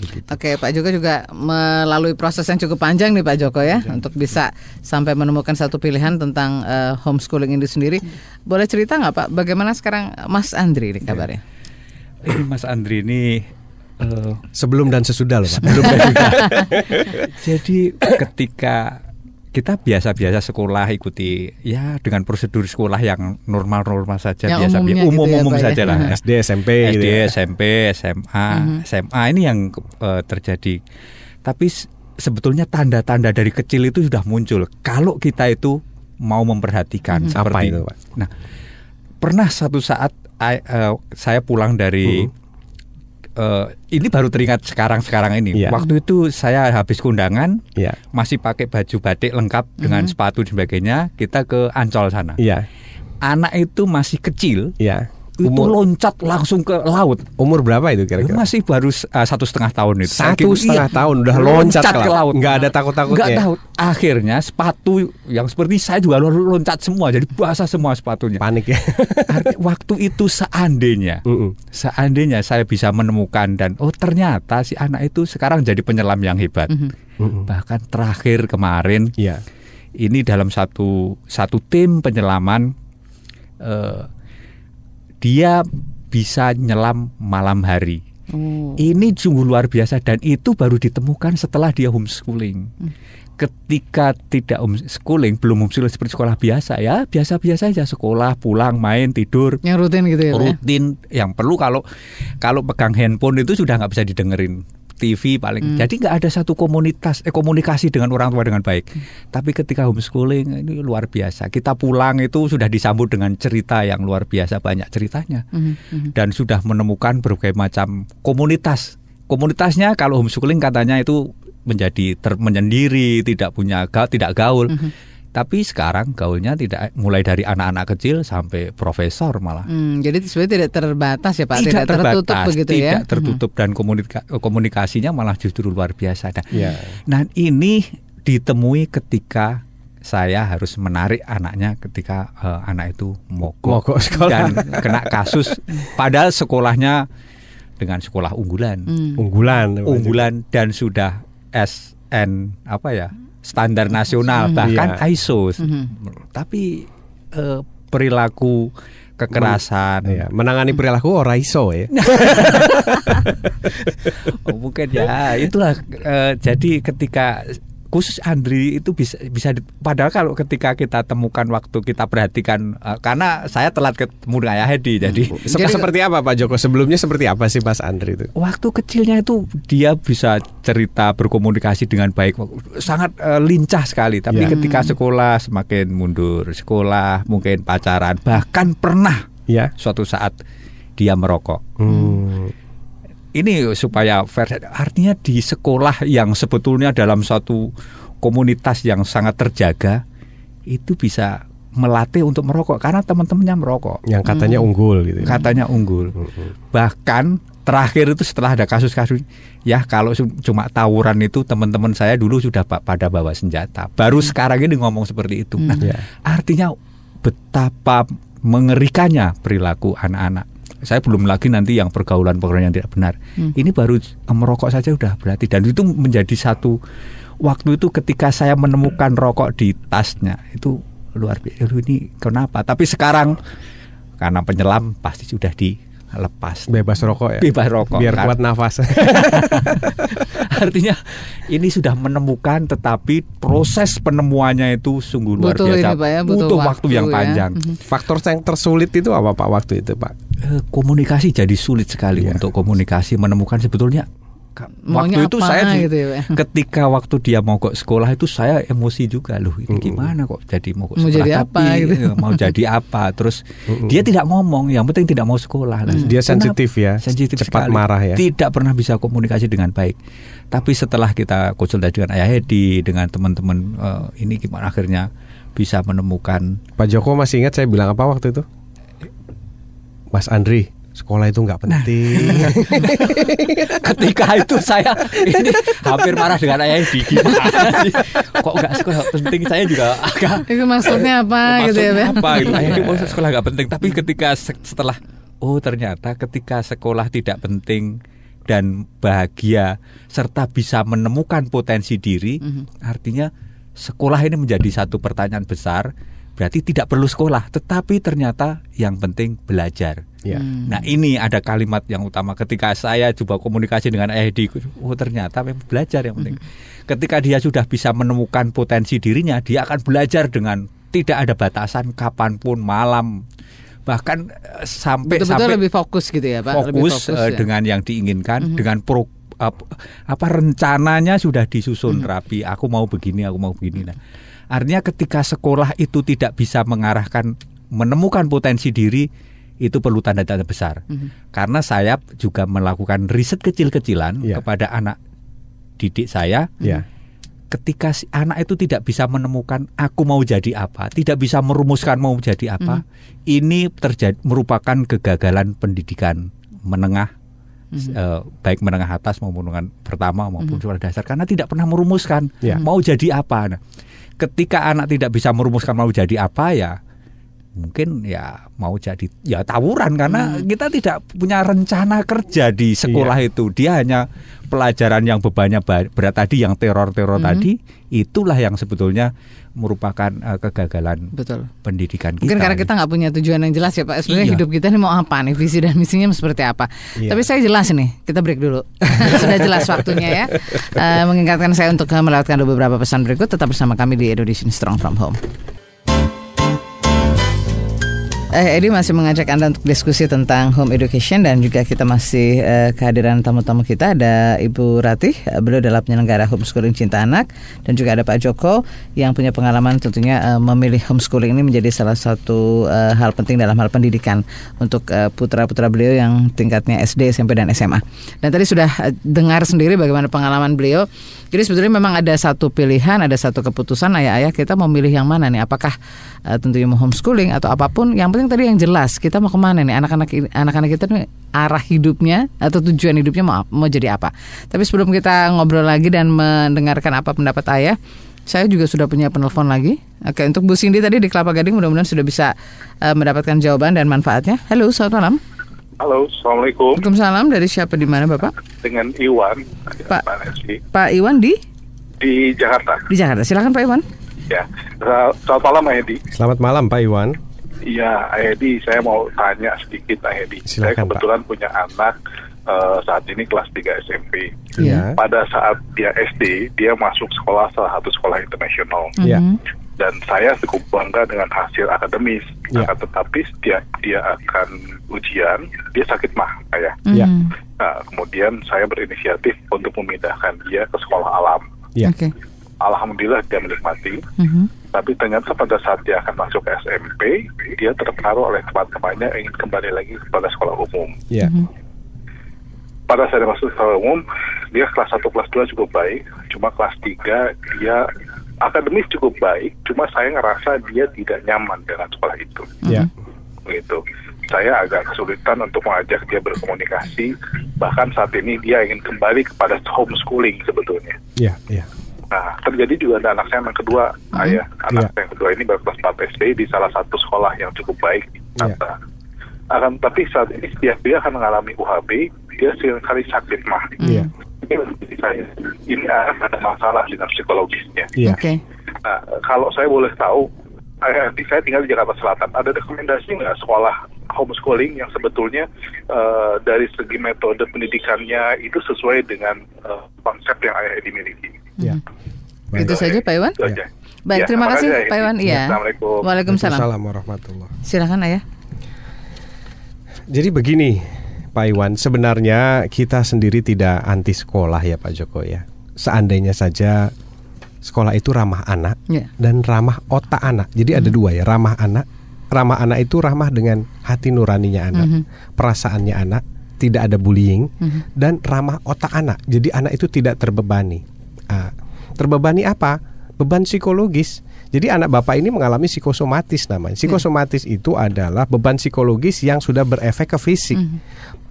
Begitu. Oke, Pak Joko juga melalui proses yang cukup panjang nih Pak Joko ya, untuk bisa sampai menemukan satu pilihan tentang homeschooling ini sendiri. Boleh cerita nggak Pak, bagaimana sekarang Mas Andri ini kabarnya? Mas Andri ini sebelum dan sesudah loh Pak. Jadi ketika kita biasa-biasa sekolah, ikuti ya dengan prosedur sekolah yang normal-normal saja, yang biasa umum-umum gitu ya, saja lah. SD, SMP, SMP, SMA, SMA ini yang terjadi. Tapi sebetulnya tanda-tanda dari kecil itu sudah muncul. Kalau kita itu mau memperhatikan seperti apa itu, Pak? Nah, pernah satu saat saya pulang dari ini baru teringat sekarang ini. Waktu itu saya habis kondangan, masih pakai baju batik lengkap dengan sepatu dan sebagainya. Kita ke Ancol sana. Anak itu masih kecil. Itu loncat langsung ke laut. Umur berapa itu kira-kira? Masih baru 1,5 tahun itu. 1,5 tahun udah loncat ke laut. Nggak ada takut-takutnya. Nggak tahu. Akhirnya sepatu yang seperti saya juga loncat semua. Jadi basah semua sepatunya. Panik ya. Waktu itu seandainya saya bisa menemukan dan ternyata si anak itu sekarang jadi penyelam yang hebat. Bahkan terakhir kemarin ini dalam satu tim penyelaman. Dia bisa nyelam malam hari. Ini sungguh luar biasa dan itu baru ditemukan setelah dia homeschooling. Ketika tidak homeschooling, belum homeschooling seperti sekolah biasa ya, biasa-biasa aja sekolah, pulang, main, tidur. Yang rutin gitu ya? Rutin, yang perlu kalau pegang handphone itu sudah nggak bisa didengerin. TV paling. Jadi nggak ada satu komunikasi dengan orang tua dengan baik. Tapi ketika homeschooling ini luar biasa. Kita pulang itu sudah disambut dengan cerita yang luar biasa, banyak ceritanya. Dan sudah menemukan berbagai macam komunitas. Komunitasnya kalau homeschooling katanya itu menjadi menyendiri, tidak gaul. Tapi sekarang gaulnya tidak, mulai dari anak-anak kecil sampai profesor malah. Jadi sebenarnya tidak terbatas ya Pak, tidak tertutup begitu ya. Tidak tertutup dan komunikasinya malah justru luar biasa. Nah ini ditemui ketika saya harus menarik anaknya ketika anak itu mogok sekolah dan kena kasus. Padahal sekolahnya dengan sekolah unggulan dan sudah SN standar nasional, bahkan ISO. Tapi perilaku kekerasan, menangani perilaku orang ISO ya. Mungkin ya itulah. Jadi ketika khusus Andri itu bisa padahal kalau ketika kita temukan waktu kita perhatikan, karena saya telat ketemu dengan Ayah Hedi. Jadi seperti apa Pak Joko? Sebelumnya seperti apa sih Mas Andri itu? Waktu kecilnya itu dia bisa cerita, berkomunikasi dengan baik, sangat lincah sekali. Tapi ketika sekolah semakin mundur, sekolah mungkin pacaran, bahkan pernah suatu saat dia merokok. Ini supaya fair, artinya di sekolah yang sebetulnya dalam suatu komunitas yang sangat terjaga itu bisa melatih untuk merokok karena teman-temannya merokok. Yang katanya unggul gitu. Katanya unggul. Bahkan terakhir itu setelah ada kasus-kasus kalau cuma tawuran itu teman-teman saya dulu sudah pada bawa senjata. Baru sekarang ini ngomong seperti itu. Nah, artinya betapa mengerikannya perilaku anak-anak. Saya belum lagi nanti yang pergaulan yang tidak benar. Ini baru merokok saja udah berarti. Dan itu menjadi satu waktu itu ketika saya menemukan rokok di tasnya. Itu luar biasa. Ini kenapa? Tapi sekarang karena penyelam pasti sudah dilepas. Bebas rokok ya? Bebas rokok. Biar kuat nafas. Artinya ini sudah menemukan, tetapi proses penemuannya itu sungguh luar biasa. Ini, Pak, ya, butuh waktu yang panjang. Faktor yang tersulit itu apa Pak waktu itu Pak? Komunikasi jadi sulit sekali untuk komunikasi, menemukan sebetulnya. Maunya waktu itu saya gitu ya, ketika waktu dia mogok sekolah itu saya emosi juga loh. Ini gimana kok jadi mogok sekolah? Jadi apa, gitu? Mau jadi apa? Terus dia tidak ngomong, yang penting tidak mau sekolah. Dia sensitif ya, sensitif cepat sekali. Marah ya. Tidak pernah bisa komunikasi dengan baik. Tapi setelah kita konsultasi dengan Ayah Hedi, dengan teman-teman, ini gimana akhirnya bisa menemukan. Pak Joko masih ingat saya bilang apa waktu itu? Mas Andri, sekolah itu nggak penting. Ketika itu saya ini hampir marah dengan Ayah Hedi. Kok nggak sekolah penting? Saya juga agak. Itu maksudnya apa? Maksudnya apa? Gitu. Ayah Hedi sekolah nggak penting. Tapi ketika setelah ternyata ketika sekolah tidak penting dan bahagia serta bisa menemukan potensi diri, artinya sekolah ini menjadi satu pertanyaan besar. Berarti tidak perlu sekolah, tetapi ternyata yang penting belajar. Nah ini ada kalimat yang utama ketika saya coba komunikasi dengan Ayah Hedi. Ternyata memang belajar yang penting. Ketika dia sudah bisa menemukan potensi dirinya, dia akan belajar dengan tidak ada batasan, kapanpun, malam, bahkan sampai lebih fokus gitu ya Pak. Fokus dengan yang diinginkan, dengan rencananya sudah disusun rapi. Aku mau begini. Nah, artinya ketika sekolah itu tidak bisa mengarahkan, menemukan potensi diri, itu perlu tanda tanya besar. Karena saya juga melakukan riset kecil-kecilan kepada anak didik saya. Ketika si anak itu tidak bisa menemukan aku mau jadi apa, tidak bisa merumuskan mau jadi apa, ini merupakan kegagalan pendidikan menengah, baik menengah atas maupun menengah pertama maupun sekolah dasar, karena tidak pernah merumuskan mau jadi apa. Nah, ketika anak tidak bisa merumuskan mau jadi apa, ya mungkin ya mau jadi ya tawuran, karena kita tidak punya rencana kerja di sekolah itu. Dia hanya pelajaran yang bebannya berat tadi, yang teror-teror tadi, itulah yang sebetulnya merupakan kegagalan pendidikan kita. Mungkin karena kita nggak punya tujuan yang jelas ya Pak. Sebenarnya hidup kita ini mau apa nih, visi dan misinya seperti apa. Tapi saya jelas nih, kita break dulu. Sudah jelas waktunya ya. Mengingatkan saya untuk melewatkan beberapa pesan berikut. Tetap bersama kami di Indonesian Strong from Home. Edi masih mengajak Anda untuk diskusi tentang home education, dan juga kita masih kehadiran tamu-tamu kita. Ada Ibu Ratih, beliau adalah penyelenggara homeschooling Cinta Anak, dan juga ada Pak Joko yang punya pengalaman tentunya memilih homeschooling ini menjadi salah satu hal penting dalam hal pendidikan untuk putra-putra beliau yang tingkatnya SD, SMP, dan SMA. Dan tadi sudah dengar sendiri bagaimana pengalaman beliau. Jadi sebetulnya memang ada satu pilihan, ada satu keputusan ayah-ayah kita mau milih yang mana nih, apakah tentunya mau homeschooling atau apapun. Yang penting tadi yang jelas kita mau kemana nih, anak-anak kita nih arah hidupnya atau tujuan hidupnya mau jadi apa. Tapi sebelum kita ngobrol lagi dan mendengarkan apa pendapat ayah, saya juga sudah punya penelpon lagi. Oke, untuk Bu Cindy tadi di Kelapa Gading, mudah-mudahan sudah bisa mendapatkan jawaban dan manfaatnya. Halo, selamat malam. Halo, Assalamualaikum. Waalaikumsalam. Dari siapa, di mana Bapak? Dengan Iwan. Pak Iwan di Jakarta. Di Jakarta. Silakan Pak Iwan. Ya, selamat malam Edi. Selamat malam Pak Iwan. Iya, Edi, saya mau tanya sedikit Edi. Saya kebetulan punya anak saat ini kelas 3 SMP. Pada saat dia SD, dia masuk salah satu sekolah internasional. Dan saya cukup bangga dengan hasil akademis. Tetapi setiap dia akan ujian, dia sakit mah, ayah. Nah, kemudian saya berinisiatif untuk memindahkan dia ke sekolah alam. Alhamdulillah dia menikmati. Tapi ternyata pada saat dia akan masuk ke SMP, dia terpengaruh oleh teman-temannya ingin kembali lagi kepada sekolah umum. Pada saat dia masuk sekolah umum, dia kelas 1, kelas 2 cukup baik. Cuma kelas 3 dia akademis cukup baik, cuma saya ngerasa dia tidak nyaman dengan sekolah itu. Begitu. Saya agak kesulitan untuk mengajak dia berkomunikasi. Bahkan saat ini dia ingin kembali kepada homeschooling sebetulnya. Nah, terjadi juga ada anak saya yang kedua, ayah. Anak saya yang kedua ini baru kelas 4 SD di salah satu sekolah yang cukup baik di Jakarta. Tapi saat ini setiap dia akan mengalami UHB, dia seringkali sakit mah. Ini ada masalah dengan psikologisnya. Nah, kalau saya boleh tahu, saya tinggal di Jakarta Selatan, ada rekomendasi nggak sekolah homeschooling yang sebetulnya dari segi metode pendidikannya itu sesuai dengan konsep yang ayah dimiliki? Itu saja Pak Iwan. Baik, terima kasih Pak Iwan. Assalamualaikum. Waalaikumsalam warahmatullahi. Silakan ayah. Jadi begini Pak Iwan, sebenarnya kita sendiri tidak anti sekolah ya Pak Joko ya. Seandainya saja sekolah itu ramah anak dan ramah otak anak. Jadi ada dua ya, ramah anak. Ramah anak itu ramah dengan hati nuraninya anak, perasaannya anak, tidak ada bullying, dan ramah otak anak. Jadi anak itu tidak terbebani. Terbebani apa? Beban psikologis. Jadi anak bapak ini mengalami psikosomatis namanya. Psikosomatis itu adalah beban psikologis yang sudah berefek ke fisik.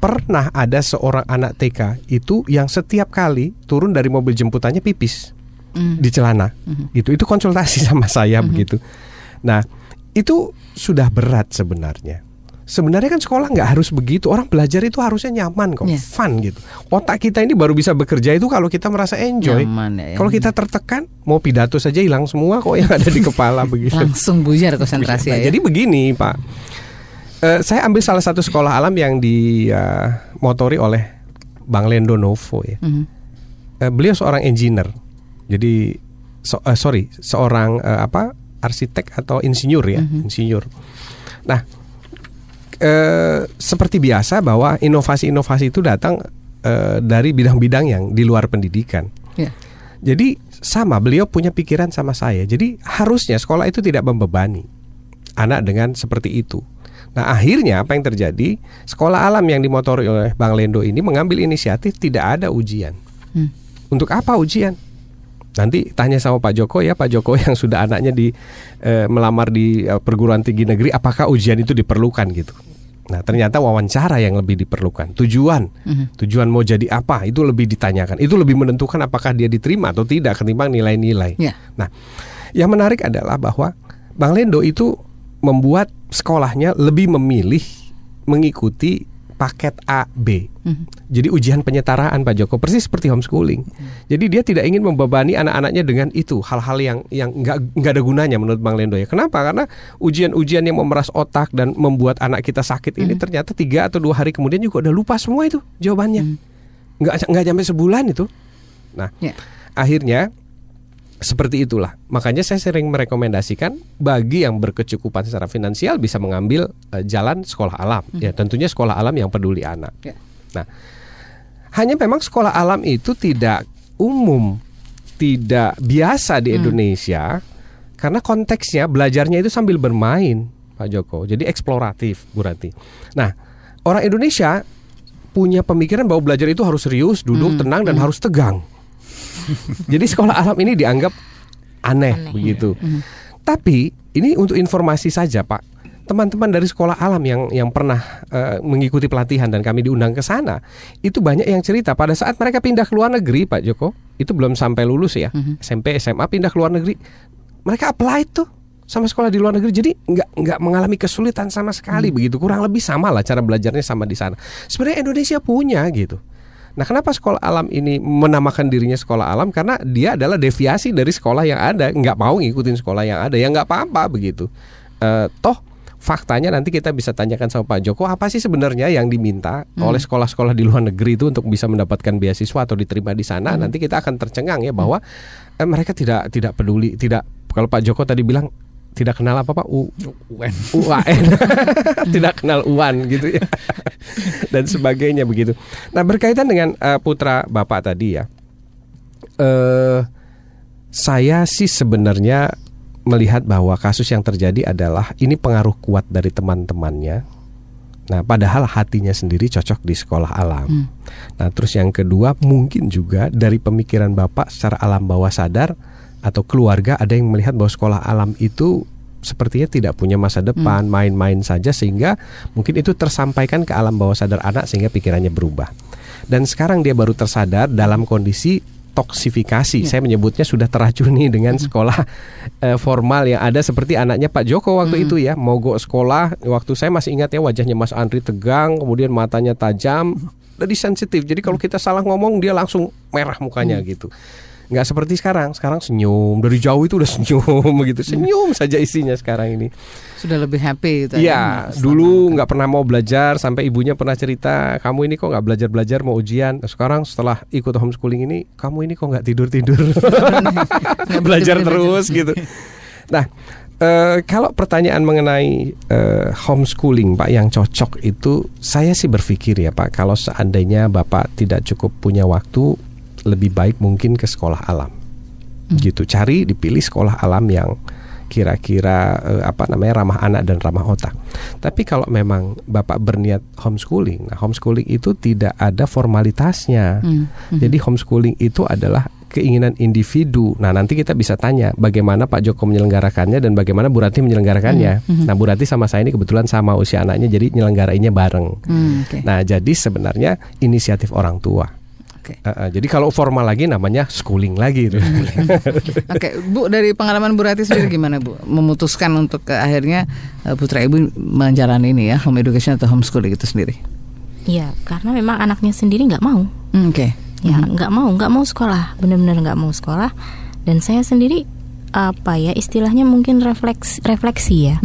Pernah ada seorang anak TK itu yang setiap kali turun dari mobil jemputannya pipis di celana. Itu konsultasi sama saya begitu. Nah, itu sudah berat sebenarnya. Sebenarnya kan sekolah nggak harus begitu. Orang belajar itu harusnya nyaman kok, fun gitu. Otak kita ini baru bisa bekerja itu kalau kita merasa enjoy. Kalau kita tertekan, mau pidato saja hilang semua kok yang ada di kepala begitu. Langsung buyar konsentrasi. Nah, jadi begini Pak, saya ambil salah satu sekolah alam yang dimotori oleh Bang Lendo Novo ya. Beliau seorang engineer. Jadi seorang arsitek atau insinyur ya, insinyur. Nah, seperti biasa bahwa inovasi-inovasi itu datang dari bidang-bidang yang di luar pendidikan. Jadi sama, beliau punya pikiran sama saya. Jadi harusnya sekolah itu tidak membebani anak dengan seperti itu. Nah akhirnya apa yang terjadi, sekolah alam yang dimotori oleh Bang Lendo ini mengambil inisiatif tidak ada ujian. Untuk apa ujian? Nanti tanya sama Pak Joko ya, Pak Joko yang sudah anaknya melamar di perguruan tinggi negeri, apakah ujian itu diperlukan gitu. Nah ternyata wawancara yang lebih diperlukan. Tujuan mau jadi apa itu lebih ditanyakan. Itu lebih menentukan apakah dia diterima atau tidak ketimbang nilai-nilai. Nah yang menarik adalah bahwa Bang Lendo itu membuat sekolahnya lebih memilih mengikuti paket A, B. Jadi ujian penyetaraan Pak Joko, persis seperti homeschooling. Jadi dia tidak ingin membebani anak-anaknya dengan itu, hal-hal yang nggak ada gunanya menurut Bang Lendo ya. Kenapa? Karena ujian-ujian yang memeras otak dan membuat anak kita sakit ini ternyata 3 atau 2 hari kemudian juga udah lupa semua itu jawabannya. Nggak sampai sebulan itu. Nah, akhirnya seperti itulah. Makanya saya sering merekomendasikan bagi yang berkecukupan secara finansial bisa mengambil jalan sekolah alam. Ya, tentunya sekolah alam yang peduli anak. Nah, hanya memang sekolah alam itu tidak umum, tidak biasa di Indonesia karena konteksnya belajarnya itu sambil bermain, Pak Joko. Jadi eksploratif, Bu Rati. Nah, orang Indonesia punya pemikiran bahwa belajar itu harus serius, duduk tenang dan harus tegang. Jadi sekolah alam ini dianggap aneh begitu. Tapi ini untuk informasi saja Pak. Teman-teman dari sekolah alam yang pernah mengikuti pelatihan dan kami diundang ke sana, itu banyak yang cerita pada saat mereka pindah ke luar negeri Pak Joko. Itu belum sampai lulus ya, SMP, SMA pindah ke luar negeri. Mereka apply tuh sama sekolah di luar negeri. Jadi nggak mengalami kesulitan sama sekali begitu. Kurang lebih sama lah cara belajarnya sama di sana. Sebenarnya Indonesia punya gitu. Nah kenapa sekolah alam ini menamakan dirinya sekolah alam? Karena dia adalah deviasi dari sekolah yang ada. Nggak mau ngikutin sekolah yang ada, ya nggak apa-apa begitu. Toh faktanya nanti kita bisa tanyakan sama Pak Joko, apa sih sebenarnya yang diminta oleh sekolah-sekolah di luar negeri itu untuk bisa mendapatkan beasiswa atau diterima di sana. Nanti kita akan tercengang ya bahwa mereka tidak peduli, tidak. Kalau Pak Joko tadi bilang tidak kenal apa Pak UAN tidak kenal UAN gitu ya dan sebagainya begitu. Nah berkaitan dengan putra Bapak tadi ya, saya sih sebenarnya melihat bahwa kasus yang terjadi adalah ini pengaruh kuat dari teman-temannya. Nah padahal hatinya sendiri cocok di sekolah alam. Nah terus yang kedua mungkin juga dari pemikiran Bapak secara alam bawah sadar atau keluarga ada yang melihat bahwa sekolah alam itu sepertinya tidak punya masa depan, main-main saja, sehingga mungkin itu tersampaikan ke alam bawah sadar anak sehingga pikirannya berubah. Dan sekarang dia baru tersadar dalam kondisi toksifikasi. Saya menyebutnya sudah teracuni dengan sekolah formal yang ada seperti anaknya Pak Joko waktu itu ya, mogok sekolah. Waktu saya masih ingat ya wajahnya Mas Andri tegang, kemudian matanya tajam, jadi sensitif. Jadi kalau kita salah ngomong dia langsung merah mukanya gitu. Nggak seperti sekarang senyum, dari jauh itu udah senyum begitu, senyum saja isinya sekarang ini. Sudah lebih happy gitu ya. Dulu nggak pernah mau belajar, sampai ibunya pernah cerita, kamu ini kok nggak belajar mau ujian. Sekarang setelah ikut homeschooling ini, kamu ini kok nggak tidur belajar terus gitu. Nah kalau pertanyaan mengenai homeschooling Pak yang cocok itu, saya sih berpikir ya Pak, kalau seandainya Bapak tidak cukup punya waktu, lebih baik mungkin ke sekolah alam gitu. Dipilih sekolah alam yang kira-kira ramah anak dan ramah otak. Tapi kalau memang Bapak berniat homeschooling, nah homeschooling itu tidak ada formalitasnya. Jadi homeschooling itu adalah keinginan individu. Nah nanti kita bisa tanya bagaimana Pak Joko menyelenggarakannya dan bagaimana Bu Rati menyelenggarakannya. Nah Bu Rati sama saya ini kebetulan sama usia anaknya, jadi nyelenggarainnya bareng. Nah jadi sebenarnya inisiatif orang tua. Jadi kalau formal lagi namanya schooling lagi itu. Bu, dari pengalaman Bu Rati sendiri gimana Bu memutuskan untuk akhirnya putra Ibu menjalani ini ya, home education atau homeschooling itu sendiri? Iya, karena memang anaknya sendiri nggak mau. Ya nggak mau sekolah, benar-benar nggak mau sekolah. Dan saya sendiri istilahnya mungkin refleksi ya,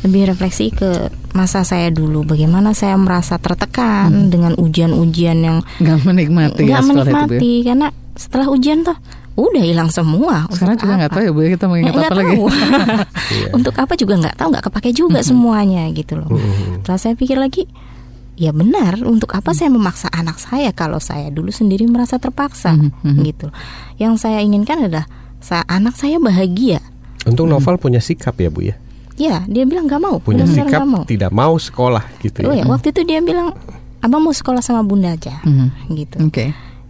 lebih refleksi ke masa saya dulu, bagaimana saya merasa tertekan dengan ujian-ujian yang nggak menikmati karena setelah ujian tuh udah hilang semua. Sekarang juga nggak tahu ya Bu, kita mau ingat apa lagi? Untuk apa juga nggak tahu, nggak kepake juga semuanya gitu loh. Setelah saya pikir lagi, ya benar, untuk apa saya memaksa anak saya kalau saya dulu sendiri merasa terpaksa gitu. Yang saya inginkan adalah anak saya bahagia. Untung Novel punya sikap ya Bu ya. Ya, dia bilang nggak mau. Punya sikap tidak mau sekolah gitu ya. Waktu itu dia bilang, abang mau sekolah sama bunda aja, gitu.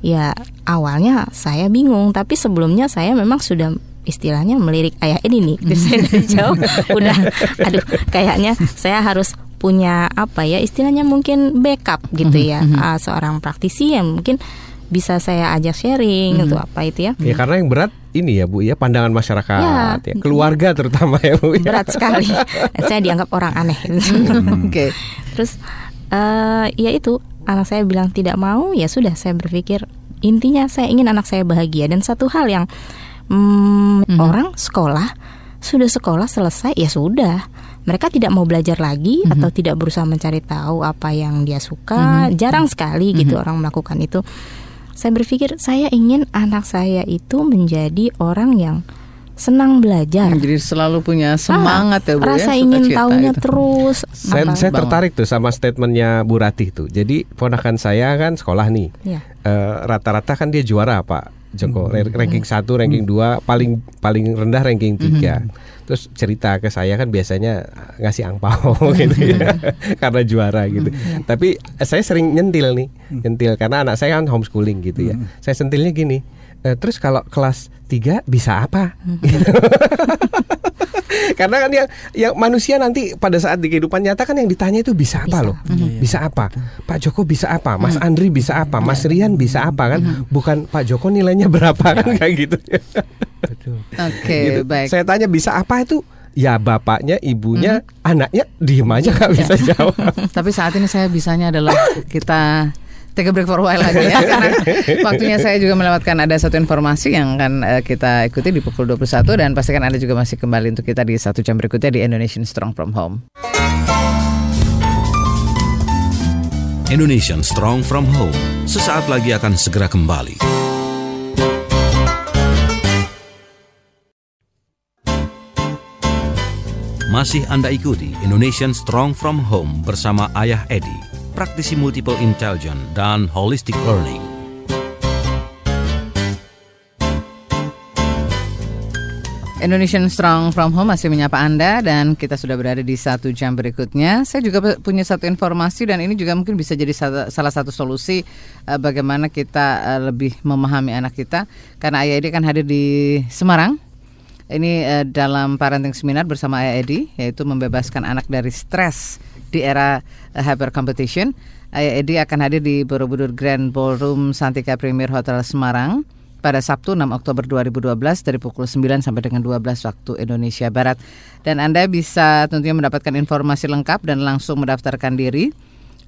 Ya awalnya saya bingung, tapi sebelumnya saya memang sudah istilahnya melirik ayah ini nih. Saya dari jauh udah, aduh, kayaknya saya harus punya apa ya, istilahnya mungkin backup gitu ya, seorang praktisi yang mungkin bisa saya ajak sharing untuk apa itu ya. Ya karena yang berat ini ya Bu ya, pandangan masyarakat ya, keluarga terutama ya Bu. Berat sekali. Saya dianggap orang aneh. Terus ya itu, anak saya bilang tidak mau, ya sudah, saya berpikir intinya saya ingin anak saya bahagia. Dan satu hal yang orang sekolah, sudah sekolah selesai, ya sudah, mereka tidak mau belajar lagi atau tidak berusaha mencari tahu apa yang dia suka. Jarang sekali gitu orang melakukan itu. Saya berpikir saya ingin anak saya itu menjadi orang yang senang belajar. Jadi selalu punya semangat ya Bu, rasa ya, ingin tahunya itu terus. Saya tertarik tuh sama statementnya Bu Ratih tuh. Jadi ponakan saya kan sekolah nih, rata-rata kan dia juara Pak Joko, ranking 1, ranking 2, paling rendah ranking 3. Terus cerita ke saya kan biasanya ngasih angpau gitu ya, karena juara gitu. Tapi saya sering nyentil karena anak saya kan homeschooling gitu ya. Saya sentilnya gini, terus kalau kelas 3 bisa apa? Karena kan yang manusia nanti pada saat di kehidupan nyata kan yang ditanya itu bisa apa loh? Bisa apa? Pak Joko bisa apa? Mas Andri bisa apa? Mas Rian bisa apa kan? Bukan Pak Joko nilainya berapa kan kayak gitu. Oke, baik. Saya tanya bisa apa itu? Ya bapaknya, ibunya, anaknya diem aja gak bisa jawab. Tapi saat ini saya bisanya adalah kita take a break for a while lagi ya, karena waktunya saya juga melewatkan ada satu informasi yang akan kita ikuti di pukul 21, dan pastikan Anda juga masih kembali untuk kita di 1 jam berikutnya di Indonesian Strong from Home. Indonesian Strong from Home sesaat lagi akan segera kembali. Masih Anda ikuti Indonesian Strong from Home bersama Ayah Edi, praktisi multiple intelligence dan holistic learning. Indonesian Strong from Home masih menyapa Anda, dan kita sudah berada di 1 jam berikutnya. Saya juga punya satu informasi, dan ini juga mungkin bisa jadi salah satu solusi bagaimana kita lebih memahami anak kita. Karena Ayah Edi kan hadir di Semarang. Ini dalam parenting seminar bersama Ayah Edi, yaitu membebaskan anak dari stres di era hyper competition. Ayah Edi akan hadir di Borobudur Grand Ballroom Santika Premier Hotel Semarang pada Sabtu 6 Oktober 2012 dari pukul 9 sampai dengan 12 waktu Indonesia Barat. Dan Anda bisa tentunya mendapatkan informasi lengkap dan langsung mendaftarkan diri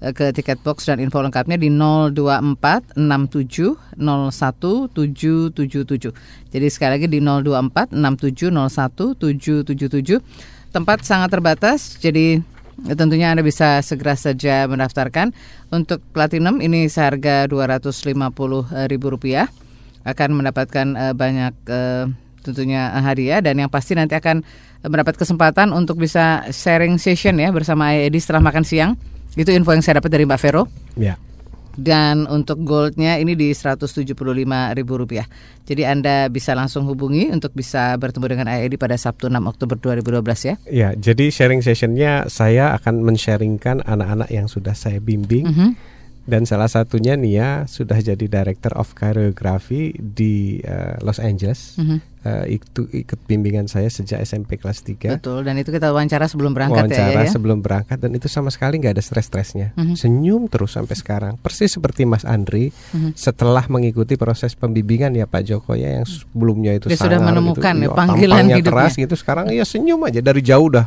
ke tiket box dan info lengkapnya di 024 67 01 777. Jadi sekali lagi di 024 67 01 777. Tempat sangat terbatas, jadi tentunya Anda bisa segera saja mendaftarkan. Untuk Platinum ini seharga Rp250.000, akan mendapatkan banyak tentunya hadiah, dan yang pasti nanti akan mendapat kesempatan untuk bisa sharing session ya bersama Ayah Edi setelah makan siang. Itu info yang saya dapat dari Mbak Vero. Ya. Dan untuk goldnya ini di Rp175.000. Jadi Anda bisa langsung hubungi untuk bisa bertemu dengan Ayah Edi pada Sabtu 6 Oktober 2012 ya. Ya, jadi sharing sessionnya saya akan men-sharingkan anak-anak yang sudah saya bimbing. Dan salah satunya Nia sudah jadi Director of Choreography di Los Angeles. Itu ikut bimbingan saya sejak SMP kelas 3. Betul, dan itu kita wawancara sebelum berangkat wawancara ya. Sebelum berangkat, dan itu sama sekali nggak ada stres-stresnya. Senyum terus sampai sekarang. Persis seperti Mas Andri setelah mengikuti proses pembimbingan ya Pak Joko ya, yang sebelumnya itu dia sudah menemukan gitu, ya, panggilan hidupnya keras gitu, sekarang ya senyum aja dari jauh dah.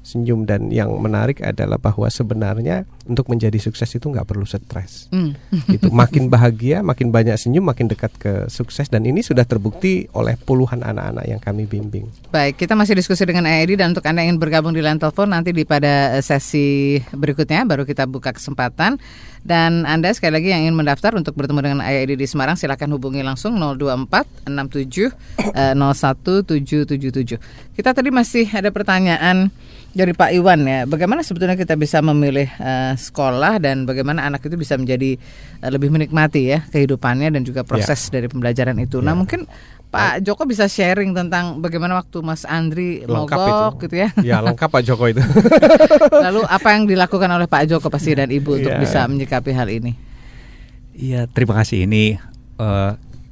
Senyum. Dan yang menarik adalah bahwa sebenarnya untuk menjadi sukses itu nggak perlu stres. Gitu. Makin bahagia, makin banyak senyum, makin dekat ke sukses, dan ini sudah terbukti oleh puluhan anak-anak yang kami bimbing. Baik, kita masih diskusi dengan Ayah Edi, dan untuk Anda yang ingin bergabung di line telepon nanti pada sesi berikutnya baru kita buka kesempatan. Dan Anda sekali lagi yang ingin mendaftar untuk bertemu dengan Ayah Edi di Semarang, silakan hubungi langsung 024 67 01 777. Kita tadi masih ada pertanyaan Dari Pak Iwan ya, bagaimana sebetulnya kita bisa memilih sekolah dan bagaimana anak itu bisa menjadi lebih menikmati ya kehidupannya dan juga proses dari pembelajaran itu. Nah mungkin Pak Joko bisa sharing tentang bagaimana waktu Mas Andri mogok gitu ya. Ya lengkap Pak Joko itu. Lalu apa yang dilakukan oleh Pak Joko pasti dan Ibu untuk bisa menyikapi hal ini? Iya, terima kasih. Ini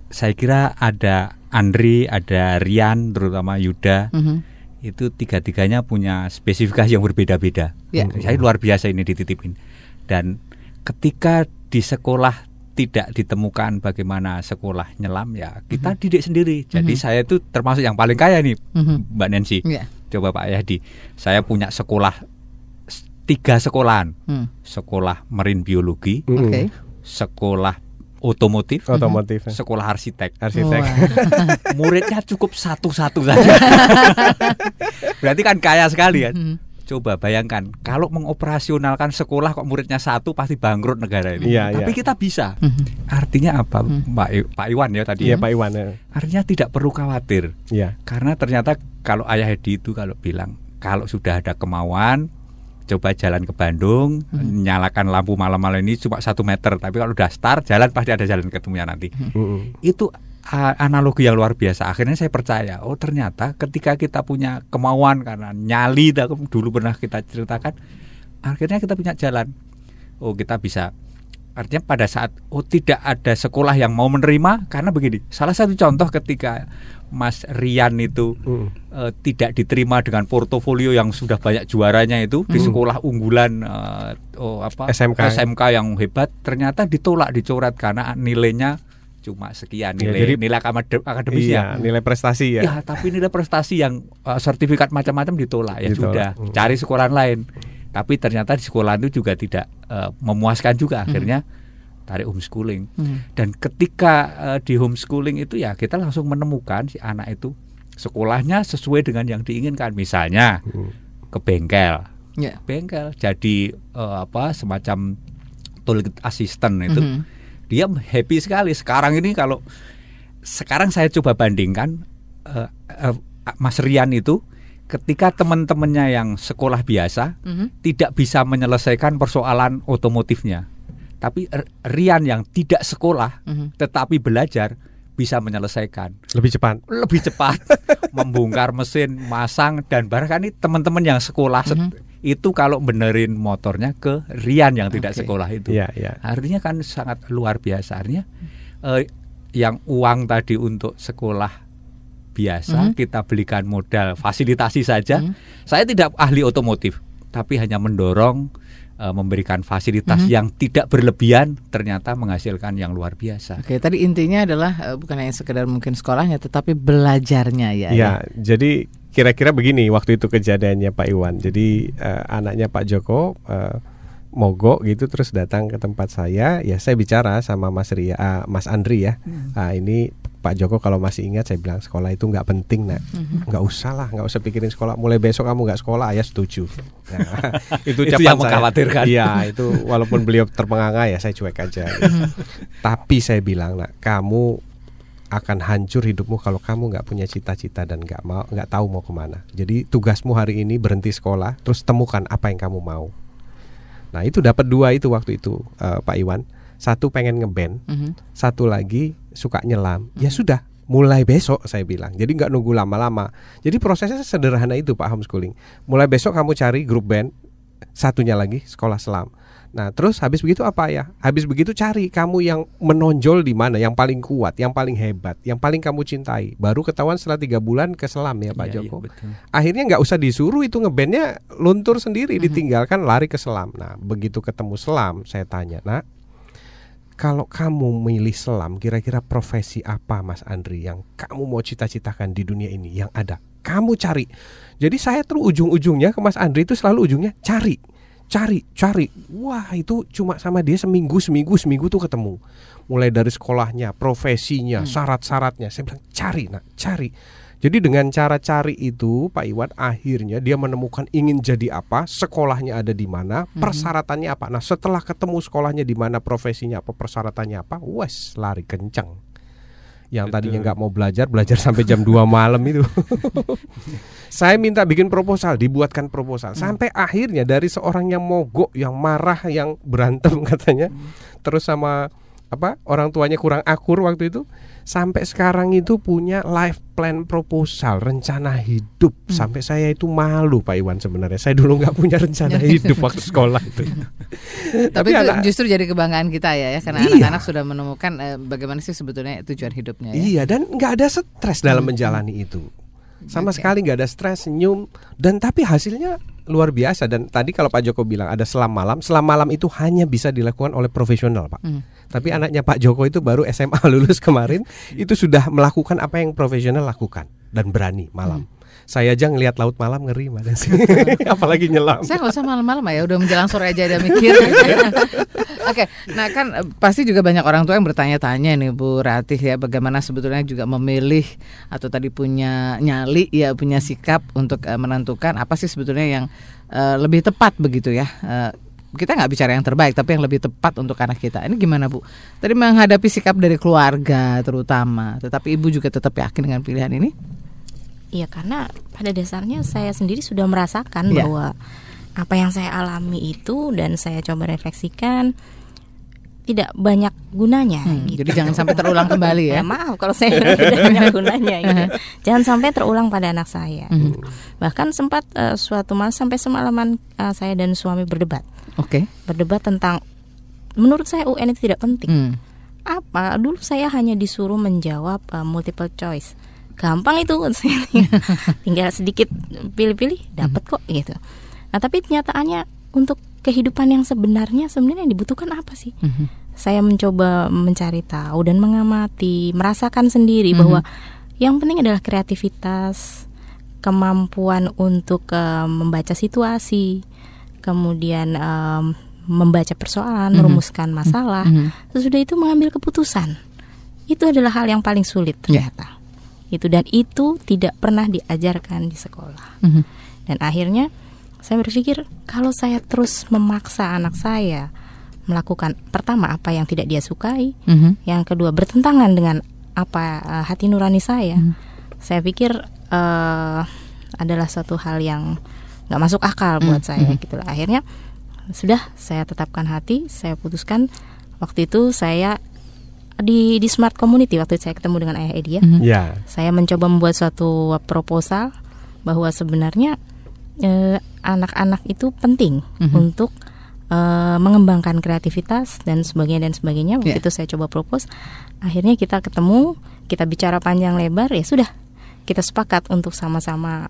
saya kira ada Andri, ada Rian, terutama Yuda. Itu tiga-tiganya punya spesifikasi yang berbeda-beda. Saya luar biasa ini dititipin. Dan ketika di sekolah tidak ditemukan bagaimana sekolah nyelam, ya kita didik sendiri. Jadi saya itu termasuk yang paling kaya nih, Mbak Nancy. Coba Pak Yadi, saya punya sekolah 3 sekolahan. Sekolah marine biologi, sekolah otomotif, sekolah arsitek. Muridnya cukup 1 saja. Berarti kan kaya sekali kan. Coba bayangkan kalau mengoperasionalkan sekolah kok muridnya 1 pasti bangkrut negara ini. Tapi kita bisa. Artinya apa, Pak Iwan ya tadi? Iya Pak Iwan. Artinya tidak perlu khawatir. Karena ternyata kalau Ayah Edi itu kalau bilang kalau sudah ada kemauan, coba jalan ke Bandung, nyalakan lampu malam-malam ini cuma 1 meter, tapi kalau udah start jalan pasti ada jalan ketemunya nanti. Itu analogi yang luar biasa. Akhirnya saya percaya, oh ternyata ketika kita punya kemauan, karena nyali dulu pernah kita ceritakan, akhirnya kita punya jalan. Oh kita bisa. Artinya pada saat tidak ada sekolah yang mau menerima, karena begini, salah satu contoh ketika Mas Rian itu tidak diterima dengan portofolio yang sudah banyak juaranya itu di sekolah unggulan SMK yang hebat, ternyata ditolak, dicoret karena nilainya cuma sekian, nilai akademisnya. Nilai prestasi ya. Tapi nilai prestasi yang sertifikat macam-macam ditolak. Ya sudah, cari sekolah lain. Tapi ternyata di sekolah itu juga tidak memuaskan juga, akhirnya tarik homeschooling. Dan ketika di homeschooling itu ya kita langsung menemukan si anak itu sekolahnya sesuai dengan yang diinginkan. Misalnya ke bengkel, bengkel jadi semacam toilet assistant itu, dia happy sekali. Sekarang ini kalau sekarang saya coba bandingkan Mas Rian itu ketika teman-temannya yang sekolah biasa tidak bisa menyelesaikan persoalan otomotifnya, tapi Rian yang tidak sekolah tetapi belajar bisa menyelesaikan lebih cepat membongkar mesin, masang, dan bahkan ini teman-teman yang sekolah itu kalau benerin motornya ke Rian yang tidak sekolah itu. Artinya kan sangat luar biasa. Artinya yang uang tadi untuk sekolah biasa kita belikan modal fasilitasi saja. Saya tidak ahli otomotif, tapi hanya mendorong memberikan fasilitas yang tidak berlebihan, ternyata menghasilkan yang luar biasa. Oke, tadi intinya adalah bukan hanya sekedar mungkin sekolahnya, tetapi belajarnya ya. Jadi kira-kira begini waktu itu kejadiannya Pak Iwan. Jadi anaknya Pak Joko mogok gitu, terus datang ke tempat saya. Ya saya bicara sama Mas Andri ya. Ini Pak Joko kalau masih ingat, saya bilang sekolah itu nggak penting nak, nggak usah pikirin sekolah. Mulai besok kamu nggak sekolah, ayah setuju. Nah, itu yang mengkhawatirkan. Iya, itu walaupun beliau terpenganga ya saya cuek aja. Tapi saya bilang nak, kamu akan hancur hidupmu kalau kamu nggak punya cita-cita dan nggak tahu mau kemana. Jadi tugasmu hari ini berhenti sekolah, terus temukan apa yang kamu mau. Nah itu dapat 2 itu waktu itu Pak Iwan. Satu pengen ngeband, satu lagi suka nyelam. Ya sudah, mulai besok saya bilang. Jadi nggak nunggu lama-lama. Jadi prosesnya sederhana itu Pak homeschooling. Mulai besok kamu cari grup band, satunya lagi sekolah selam. Nah terus habis begitu apa ya? Habis begitu cari kamu yang menonjol di mana, yang paling kuat, yang paling hebat, yang paling kamu cintai. Baru ketahuan setelah 3 bulan ke selam ya Pak Joko. Akhirnya nggak usah disuruh, itu ngebandnya luntur sendiri, ditinggalkan lari ke selam. Nah begitu ketemu selam, saya tanya, nak, kalau kamu milih selam, kira-kira profesi apa Mas Andri yang kamu mau cita-citakan di dunia ini yang ada? Kamu cari. Jadi saya terus ujung-ujungnya ke Mas Andri itu selalu ujungnya cari. Wah itu cuma sama dia seminggu tuh ketemu. Mulai dari sekolahnya, profesinya, syarat-syaratnya. Saya bilang cari. Jadi dengan cara cari itu Pak Iwan akhirnya dia menemukan ingin jadi apa, sekolahnya ada di mana, persyaratannya apa. Nah setelah ketemu sekolahnya di mana, profesinya apa, persyaratannya apa, wes lari kencang. Yang tadinya nggak mau belajar sampai jam 2 malam itu. Saya minta bikin proposal, dibuatkan proposal. Sampai akhirnya dari seorang yang mogok, yang marah, yang berantem katanya, terus sama orang tuanya kurang akur waktu itu, sampai sekarang itu punya life plan proposal, rencana hidup. Sampai saya itu malu Pak Iwan sebenarnya. Saya dulu nggak punya rencana hidup waktu sekolah itu. Tapi itu justru jadi kebanggaan kita ya, karena anak-anak sudah menemukan bagaimana sih sebetulnya tujuan hidupnya. Ya? Iya, dan nggak ada stres dalam menjalani itu. Sama sekali nggak ada stres, senyum, dan tapi hasilnya luar biasa. Dan tadi kalau Pak Joko bilang ada selam malam itu hanya bisa dilakukan oleh profesional Pak. Tapi anaknya Pak Joko itu baru SMA lulus kemarin, itu sudah melakukan apa yang profesional lakukan dan berani malam. Saya aja ngelihat laut malam ngeri Mbak Nancy. Apalagi nyelam. Saya nggak usah malam-malam ya, udah menjelang sore aja ada mikir. Oke, nah kan pasti juga banyak orang tua yang bertanya-tanya nih Bu Ratih ya, bagaimana sebetulnya juga memilih atau tadi punya nyali ya, punya sikap untuk menentukan apa sih sebetulnya yang lebih tepat begitu ya. Kita nggak bicara yang terbaik, tapi yang lebih tepat untuk anak kita. Ini gimana Bu? Tadi menghadapi sikap dari keluarga terutama, tetapi Ibu juga tetap yakin dengan pilihan ini? Iya, karena pada dasarnya saya sendiri sudah merasakan bahwa apa yang saya alami itu dan saya coba refleksikan tidak banyak gunanya. Gitu. Jadi jangan sampai terulang kembali ya. Maaf kalau saya tidak banyak gunanya. Gitu. Jangan sampai terulang pada anak saya. Bahkan sempat suatu malam sampai semalaman saya dan suami berdebat. Berdebat tentang, menurut saya UN itu tidak penting. Apa? Dulu saya hanya disuruh menjawab multiple choice. Gampang itu, tinggal sedikit pilih-pilih dapat kok gitu. Nah tapi kenyataannya untuk kehidupan yang sebenarnya yang dibutuhkan apa sih? Saya mencoba mencari tahu dan mengamati, merasakan sendiri bahwa yang penting adalah kreativitas, kemampuan untuk membaca situasi, kemudian membaca persoalan, merumuskan masalah. Sesudah itu mengambil keputusan. Itu adalah hal yang paling sulit ternyata. Dan itu tidak pernah diajarkan di sekolah. Dan akhirnya saya berpikir, kalau saya terus memaksa anak saya melakukan pertama apa yang tidak dia sukai, yang kedua bertentangan dengan apa hati nurani saya pikir adalah suatu hal yang nggak masuk akal buat saya. Gitulah. Akhirnya sudah saya tetapkan hati, saya putuskan waktu itu saya di Smart Community waktu saya ketemu dengan Ayah Edi ya. Saya mencoba membuat suatu proposal bahwa sebenarnya anak-anak itu penting untuk mengembangkan kreativitas dan sebagainya. Waktu itu saya coba propose. Akhirnya kita ketemu, kita bicara panjang lebar, ya sudah kita sepakat untuk sama-sama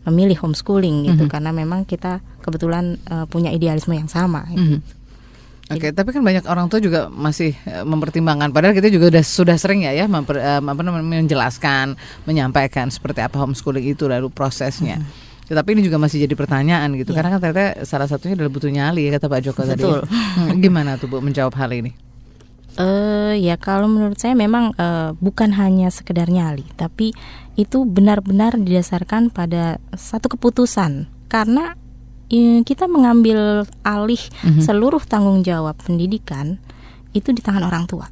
memilih homeschooling gitu, karena memang kita kebetulan punya idealisme yang sama. Oke, tapi kan banyak orang tua juga masih mempertimbangkan. Padahal kita juga sudah sering ya menjelaskan, menyampaikan seperti apa homeschooling itu, lalu prosesnya. Tetapi ini juga masih jadi pertanyaan gitu. Karena kan ternyata salah satunya adalah butuh nyali ya, kata Pak Joko tadi. Betul. Gimana tuh Bu menjawab hal ini? Ya kalau menurut saya memang bukan hanya sekedar nyali, tapi itu benar-benar didasarkan pada satu keputusan. Karena kita mengambil alih seluruh tanggung jawab pendidikan itu di tangan orang tua.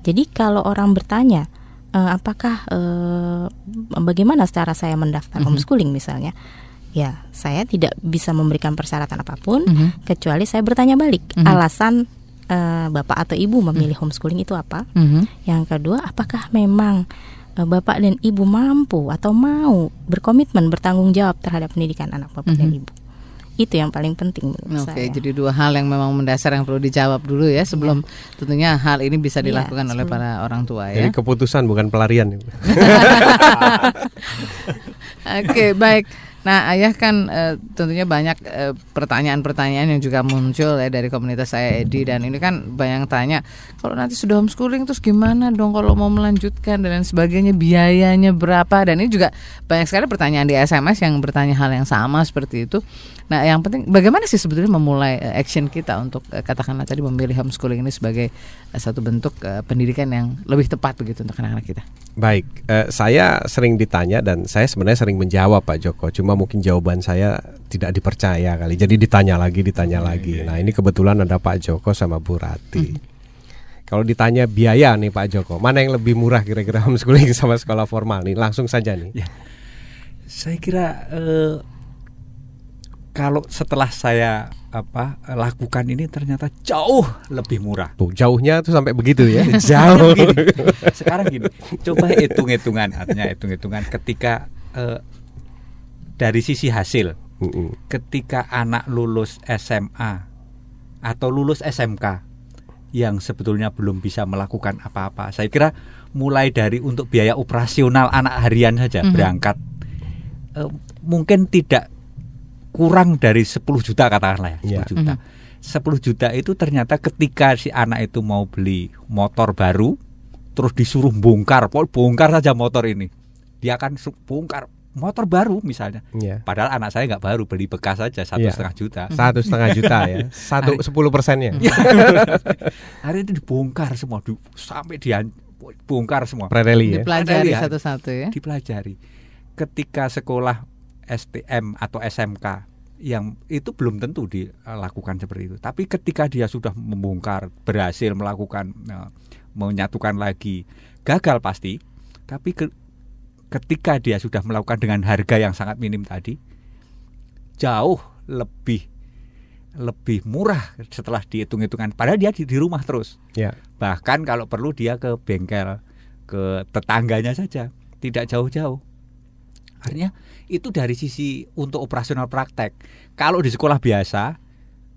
Jadi kalau orang bertanya apakah bagaimana secara saya mendaftar homeschooling misalnya, ya saya tidak bisa memberikan persyaratan apapun kecuali saya bertanya balik alasan bapak atau ibu memilih homeschooling itu apa. Yang kedua, apakah memang bapak dan ibu mampu atau mau berkomitmen bertanggung jawab terhadap pendidikan anak bapak dan ibu. Itu yang paling penting menurut saya. Jadi dua hal yang memang mendasar yang perlu dijawab dulu ya sebelum tentunya hal ini bisa dilakukan oleh para orang tua ya. Jadi keputusan bukan pelarian. Oke, baik. Nah, Ayah kan tentunya banyak pertanyaan-pertanyaan yang juga muncul ya dari komunitas saya Edi, dan ini kan banyak tanya, kalau nanti sudah homeschooling terus gimana dong kalau mau melanjutkan dan lain sebagainya, biayanya berapa, dan ini juga banyak sekali pertanyaan di SMS yang bertanya hal yang sama seperti itu. Nah, yang penting bagaimana sih sebetulnya memulai action kita untuk katakanlah tadi memilih homeschooling ini sebagai satu bentuk pendidikan yang lebih tepat begitu untuk anak-anak kita. Baik, saya sering ditanya dan saya sebenarnya sering menjawab Pak Joko, cuma mungkin jawaban saya tidak dipercaya kali, jadi ditanya lagi. Nah ini kebetulan ada Pak Joko sama Bu Ratih. Kalau ditanya biaya nih Pak Joko, mana yang lebih murah kira-kira homeschooling sama sekolah formal nih? Langsung saja nih. Ya. Saya kira kalau setelah saya lakukan ini ternyata jauh lebih murah. Tuh, jauhnya tuh sampai begitu ya. Jauh. Gini. Sekarang gini, coba hitung-hitungan, artinya hitung-hitungan ketika dari sisi hasil. Ketika anak lulus SMA atau lulus SMK yang sebetulnya belum bisa melakukan apa-apa, saya kira mulai dari untuk biaya operasional anak harian saja berangkat mungkin tidak kurang dari 10 juta katakanlah ya, 10 juta. 10 juta itu ternyata ketika si anak itu mau beli motor baru, terus disuruh bongkar saja motor ini, dia akan bongkar motor baru misalnya. Padahal anak saya nggak baru, beli bekas saja 1,5 juta. 1,5 juta ya, 10%-nya. Hari itu dibongkar semua, sampai dibongkar semua. Dipelajari satu-satu ya. Dipelajari. Ketika sekolah STM atau SMK yang itu belum tentu dilakukan seperti itu. Tapi ketika dia sudah membongkar, berhasil melakukan menyatukan lagi, gagal pasti. Tapi ketika dia sudah melakukan dengan harga yang sangat minim tadi, jauh lebih murah setelah dihitung-hitungan. Padahal dia di rumah terus. Bahkan kalau perlu dia ke bengkel, ke tetangganya saja, tidak jauh-jauh. Artinya itu dari sisi untuk operasional praktek. Kalau di sekolah biasa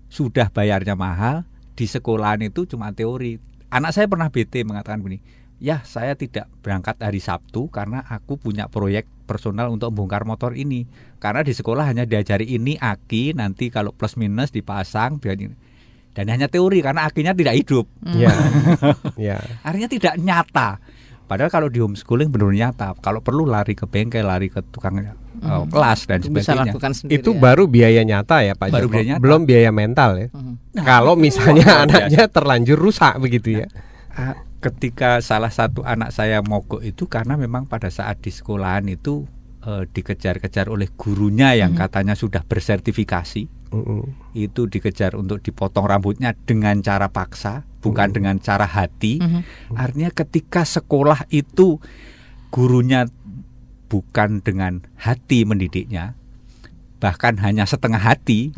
sudah bayarnya mahal, di sekolahan itu cuma teori. Anak saya pernah BT mengatakan begini, ya saya tidak berangkat hari Sabtu karena aku punya proyek personal untuk membongkar motor ini. Karena di sekolah hanya diajari ini aki, nanti kalau plus minus dipasang, dan hanya teori karena akinya tidak hidup. Artinya tidak nyata. Padahal kalau di homeschooling benar nyata. Kalau perlu lari ke bengkel, lari ke tukang kelas dan sebagainya. Itu baru biaya nyata ya Pak Joko. Belum biaya mental ya. Kalau misalnya anaknya terlanjur rusak begitu ya. Ketika salah satu anak saya mogok itu karena memang pada saat di sekolahan itu dikejar-kejar oleh gurunya yang katanya sudah bersertifikasi. Itu dikejar untuk dipotong rambutnya dengan cara paksa, bukan dengan cara hati. Artinya ketika sekolah itu gurunya bukan dengan hati mendidiknya, bahkan hanya setengah hati,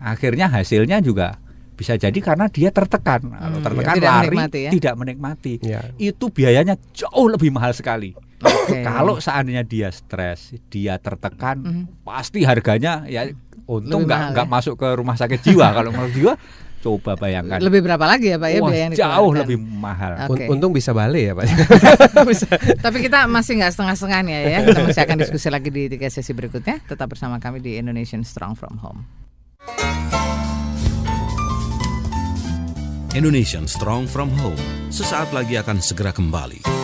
akhirnya hasilnya juga bisa jadi karena dia tertekan. Kalau tertekan tidak menikmati. Itu biayanya jauh lebih mahal sekali. Kalau seandainya dia stres, dia tertekan, pasti harganya ya untung nggak masuk ke rumah sakit jiwa. Kalau rumah jiwa, coba bayangkan. Lebih berapa lagi ya Pak ya biaya yang jauh lebih mahal. Untung bisa balik ya Pak. Tapi kita masih nggak setengah-setengahnya ya. Kita masih akan diskusi lagi di 3 sesi berikutnya. Tetap bersama kami di Indonesian Strong from Home. Indonesian Strong from Home sesaat lagi akan segera kembali.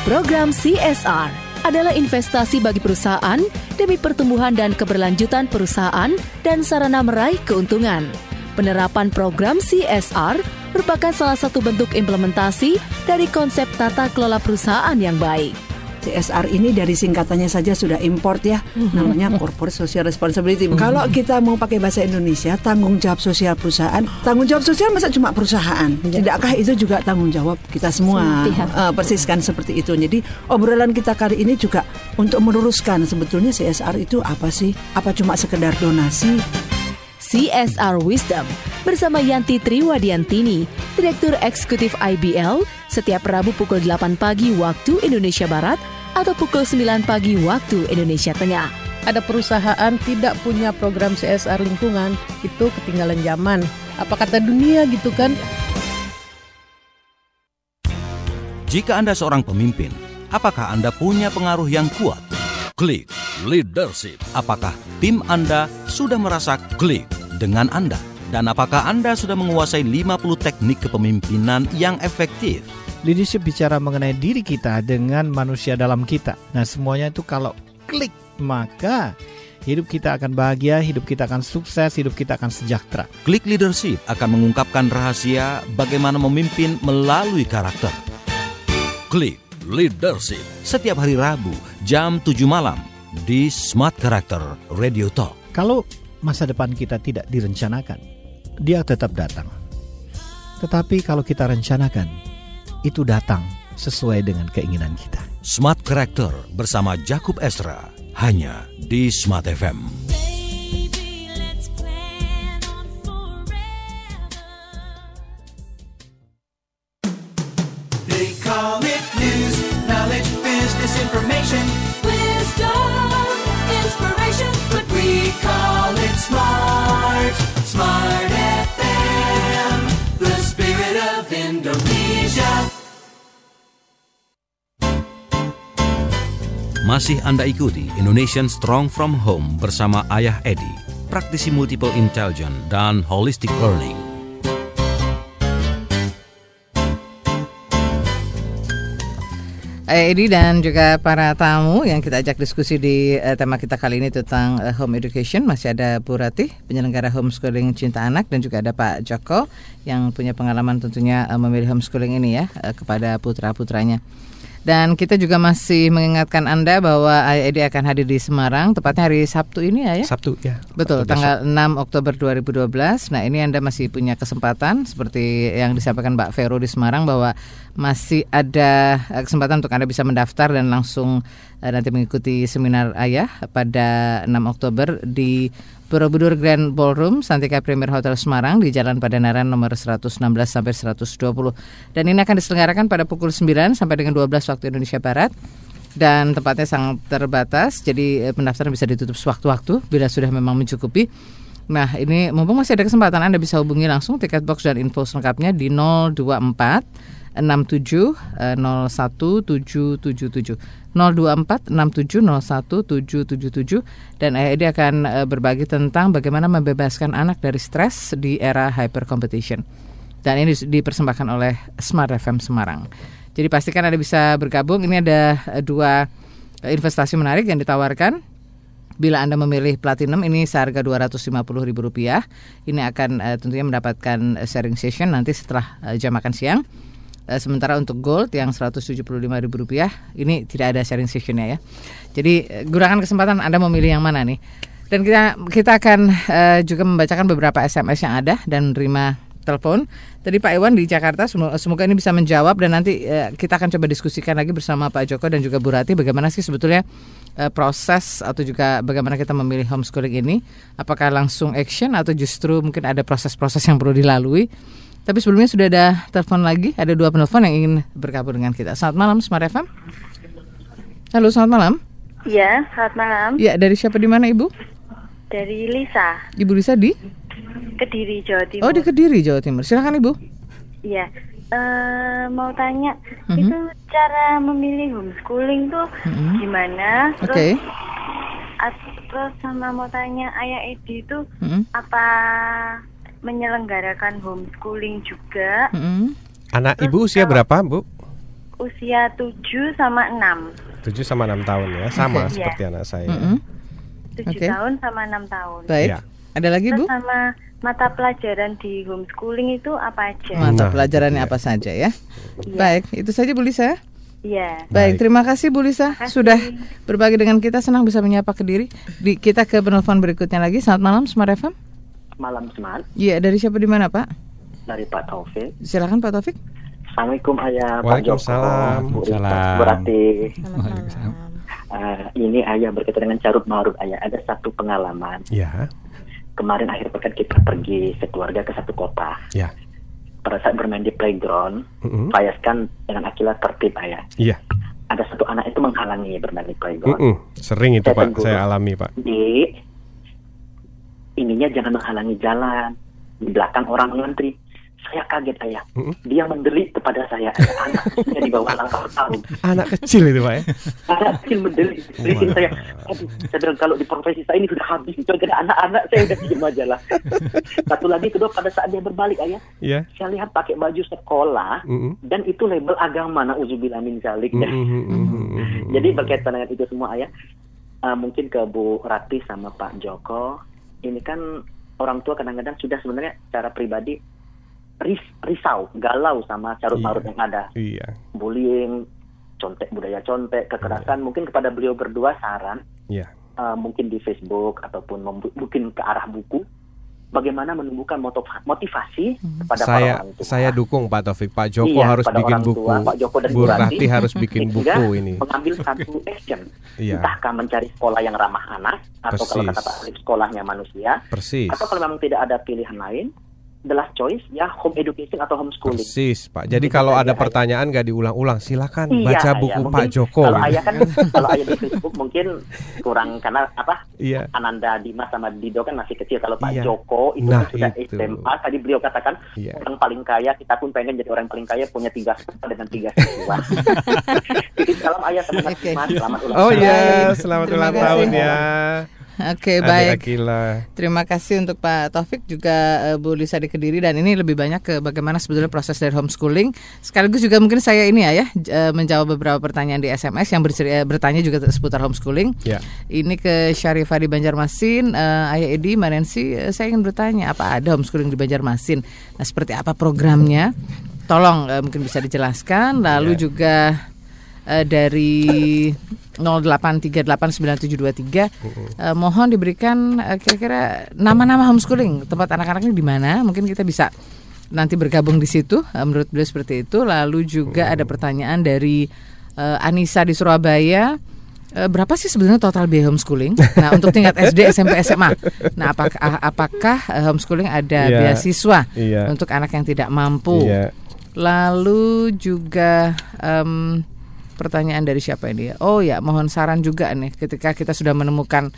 Program CSR adalah investasi bagi perusahaan demi pertumbuhan dan keberlanjutan perusahaan dan sarana meraih keuntungan. Penerapan program CSR merupakan salah satu bentuk implementasi dari konsep tata kelola perusahaan yang baik. CSR ini dari singkatannya saja sudah import ya, namanya Corporate Social Responsibility. Kalau kita mau pakai bahasa Indonesia, tanggung jawab sosial perusahaan. Tanggung jawab sosial masa cuma perusahaan? Tidakkah itu juga tanggung jawab kita semua? Persis kan seperti itu. Jadi obrolan kita kali ini juga untuk meluruskan sebetulnya CSR itu apa sih? Apa cuma sekedar donasi? CSR Wisdom bersama Yanti Triwadiantini, Direktur Eksekutif IBL, setiap Rabu pukul 8 pagi waktu Indonesia Barat atau pukul 9 pagi waktu Indonesia Tengah. Ada perusahaan tidak punya program CSR lingkungan, itu ketinggalan zaman. Apa kata dunia gitu kan? Jika Anda seorang pemimpin, apakah Anda punya pengaruh yang kuat? Klik Leadership. Apakah tim Anda sudah merasa klik dengan Anda? Dan apakah Anda sudah menguasai 50 teknik kepemimpinan yang efektif? Leadership bicara mengenai diri kita dengan manusia dalam kita. Nah, semuanya itu kalau klik, maka hidup kita akan bahagia, hidup kita akan sukses, hidup kita akan sejahtera. Klik Leadership akan mengungkapkan rahasia bagaimana memimpin melalui karakter. Klik Leadership setiap hari Rabu jam 7 malam di Smart Character Radio Talk. Kalau masa depan kita tidak direncanakan, dia tetap datang. Tetapi kalau kita rencanakan, itu datang sesuai dengan keinginan kita. Smart Character bersama Jakub Esra, hanya di Smart FM. They call it news, knowledge, business information, wisdom, inspiration, but we call it smart. Smart FM, the spirit of Indonesia. Masih Anda ikuti Indonesian Strong from Home bersama Ayah Edi, praktisi multiple intelligence dan holistic learning. Ayah Edi dan juga para tamu yang kita ajak diskusi di tema kita kali ini tentang home education. Masih ada Bu Ratih, penyelenggara homeschooling Cinta Anak, dan juga ada Pak Joko yang punya pengalaman tentunya memilih homeschooling ini ya kepada putra-putranya. Dan kita juga masih mengingatkan Anda bahwa Ayah Edi akan hadir di Semarang, tepatnya hari Sabtu ini ya? Sabtu ya. Betul, tanggal 6 Oktober 2012. Nah ini Anda masih punya kesempatan, seperti yang disampaikan Mbak Vero di Semarang, bahwa masih ada kesempatan untuk Anda bisa mendaftar dan langsung nanti mengikuti seminar Ayah pada 6 Oktober di Borobudur Grand Ballroom, Santika Premier Hotel Semarang di Jalan Padanaran nomor 116 sampai 120. Dan ini akan diselenggarakan pada pukul 9 sampai dengan 12 waktu Indonesia Barat. Dan tempatnya sangat terbatas, jadi pendaftaran bisa ditutup sewaktu-waktu bila sudah memang mencukupi. Nah, ini mumpung masih ada kesempatan, Anda bisa hubungi langsung tiket box dan info selengkapnya di 024 67 01 777 024 67 01 777. Dan Ayah Edi akan berbagi tentang bagaimana membebaskan anak dari stres di era hyper competition. Dan ini dipersembahkan oleh Smart FM Semarang. Jadi pastikan Anda bisa bergabung. Ini ada 2 investasi menarik yang ditawarkan. Bila Anda memilih Platinum, ini seharga Rp250.000. Ini akan tentunya mendapatkan sharing session nanti setelah jam makan siang. Sementara untuk Gold yang Rp175.000, ini tidak ada sharing sessionnya ya. Jadi gunakan kesempatan Anda memilih yang mana nih. Dan kita akan juga membacakan beberapa SMS yang ada dan menerima telepon. Tadi Pak Iwan di Jakarta, semoga ini bisa menjawab, dan nanti kita akan coba diskusikan lagi bersama Pak Joko dan juga Bu Ratih bagaimana sih sebetulnya proses atau juga bagaimana kita memilih homeschooling ini. Apakah langsung action atau justru mungkin ada proses-proses yang perlu dilalui. Tapi sebelumnya sudah ada telepon lagi, ada 2 penelpon yang ingin bergabung dengan kita. Selamat malam Smart FM. Halo, selamat malam. Iya, selamat malam. Ya, dari siapa, di mana Ibu? Dari Lisa. Ibu Lisa di? Kediri, Jawa Timur. Oh, di Kediri, Jawa Timur. Silakan Ibu. Iya, mau tanya, itu cara memilih homeschooling tuh gimana? Terus, terus sama mau tanya Ayah Edi itu apa menyelenggarakan homeschooling juga? Anak Ibu usia berapa, Bu? Usia 7 sama 6. 7 sama 6 tahun ya, sama seperti anak saya. 7 tahun sama 6 tahun. Baik. Ya. Ada lagi, Bu? Sama mata pelajaran di homeschooling itu apa aja? Mata pelajarannya apa saja ya? Baik, itu saja Bu Lisa. Iya. Baik, terima kasih Bu Lisa sudah berbagi dengan kita. Senang bisa menyapa Kediri. Kita ke penelpon berikutnya lagi. Selamat malam Smart FM. Malam Smart. Iya, dari siapa, di mana Pak? Dari Pak Taufik. Silakan Pak Taufik. Assalamualaikum Ayah, Pak Joko, Bu Ratih. Ini Ayah berkaitan dengan carut marut Ayah. Ada satu pengalaman. Ya. Kemarin akhir pekan kita pergi sekeluarga ke satu kota. Ya. Pada saat bermain di playground, Fayaz kan dengan Akila tertib Ayah. Iya. Ada satu anak itu menghalangi bermain di playground. Sering itu Pak, saya alami Pak. Ininya jangan menghalangi jalan, di belakang orang ngantri. Saya kaget Ayah, dia mendelik kepada saya, anak kecilnya di bawah 6 tahun. Anak kecil itu Pak ya? Anak kecil mendelik, saya, saya bilang kalau di profesi saya ini sudah habis, gara-gara anak-anak saya udah diam aja lah. Satu lagi, kedua, pada saat dia berbalik Ayah, saya lihat pakai baju sekolah, dan itu label agama, na'udzubillah min zalik. Jadi berkaitan dengan itu semua Ayah, mungkin ke Bu Ratih sama Pak Joko, ini kan orang tua kadang-kadang sudah sebenarnya secara pribadi risau, galau sama carut marut yang ada. Bullying, budaya contek, kekerasan. Mungkin kepada beliau berdua saran, mungkin di Facebook ataupun mungkin ke arah buku, bagaimana menumbuhkan motivasi kepada para orang tua. Saya dukung Pak Taufik. Pak Joko harus bikin buku. Pak Joko dan Bu Rati harus bikin buku ini. Mengambil satu action. Entahkah mencari sekolah yang ramah anak, atau kalau kata Pak Alif sekolahnya manusia. Persis. Atau kalau memang tidak ada pilihan lain, the last choice ya home education atau homeschooling. Persis Pak. Jadi kalau ada pertanyaan gak diulang-ulang, silakan baca buku Pak Joko. Kalau ayah kan, kalau ayah di Facebook mungkin kurang, karena Ananda, Dimas sama Dido kan masih kecil. Kalau Pak Joko itu kan sudah SMA. Tadi beliau katakan orang paling kaya, kita pun pengen jadi orang paling kaya, punya 3 siswa dengan 3 siswa. Jadi salam ayah sama Dimas, selamat ulang tahun. Oh iya, selamat ulang tahun ya. Oke, baik. Terima kasih untuk Pak Taufik, juga Bu Lisa di Kediri, dan ini lebih banyak ke bagaimana sebetulnya proses dari homeschooling. Sekaligus juga mungkin saya ini menjawab beberapa pertanyaan di SMS yang bertanya juga seputar homeschooling. Ini ke Syarifah di Banjarmasin, Ayah Edi, Manensi, saya ingin bertanya, apa ada homeschooling di Banjarmasin? Nah, seperti apa programnya? Tolong mungkin bisa dijelaskan. Lalu juga dari 08389723 mohon diberikan kira-kira nama-nama homeschooling, tempat anak-anaknya di mana, mungkin kita bisa nanti bergabung di situ, menurut beliau seperti itu. Lalu juga ada pertanyaan dari Anissa di Surabaya, berapa sih sebenarnya total biaya homeschooling? Nah, untuk tingkat SD, SMP, SMA. Nah, apakah homeschooling ada beasiswa untuk anak yang tidak mampu? Lalu juga pertanyaan dari siapa ini? Oh ya, mohon saran juga nih, ketika kita sudah menemukan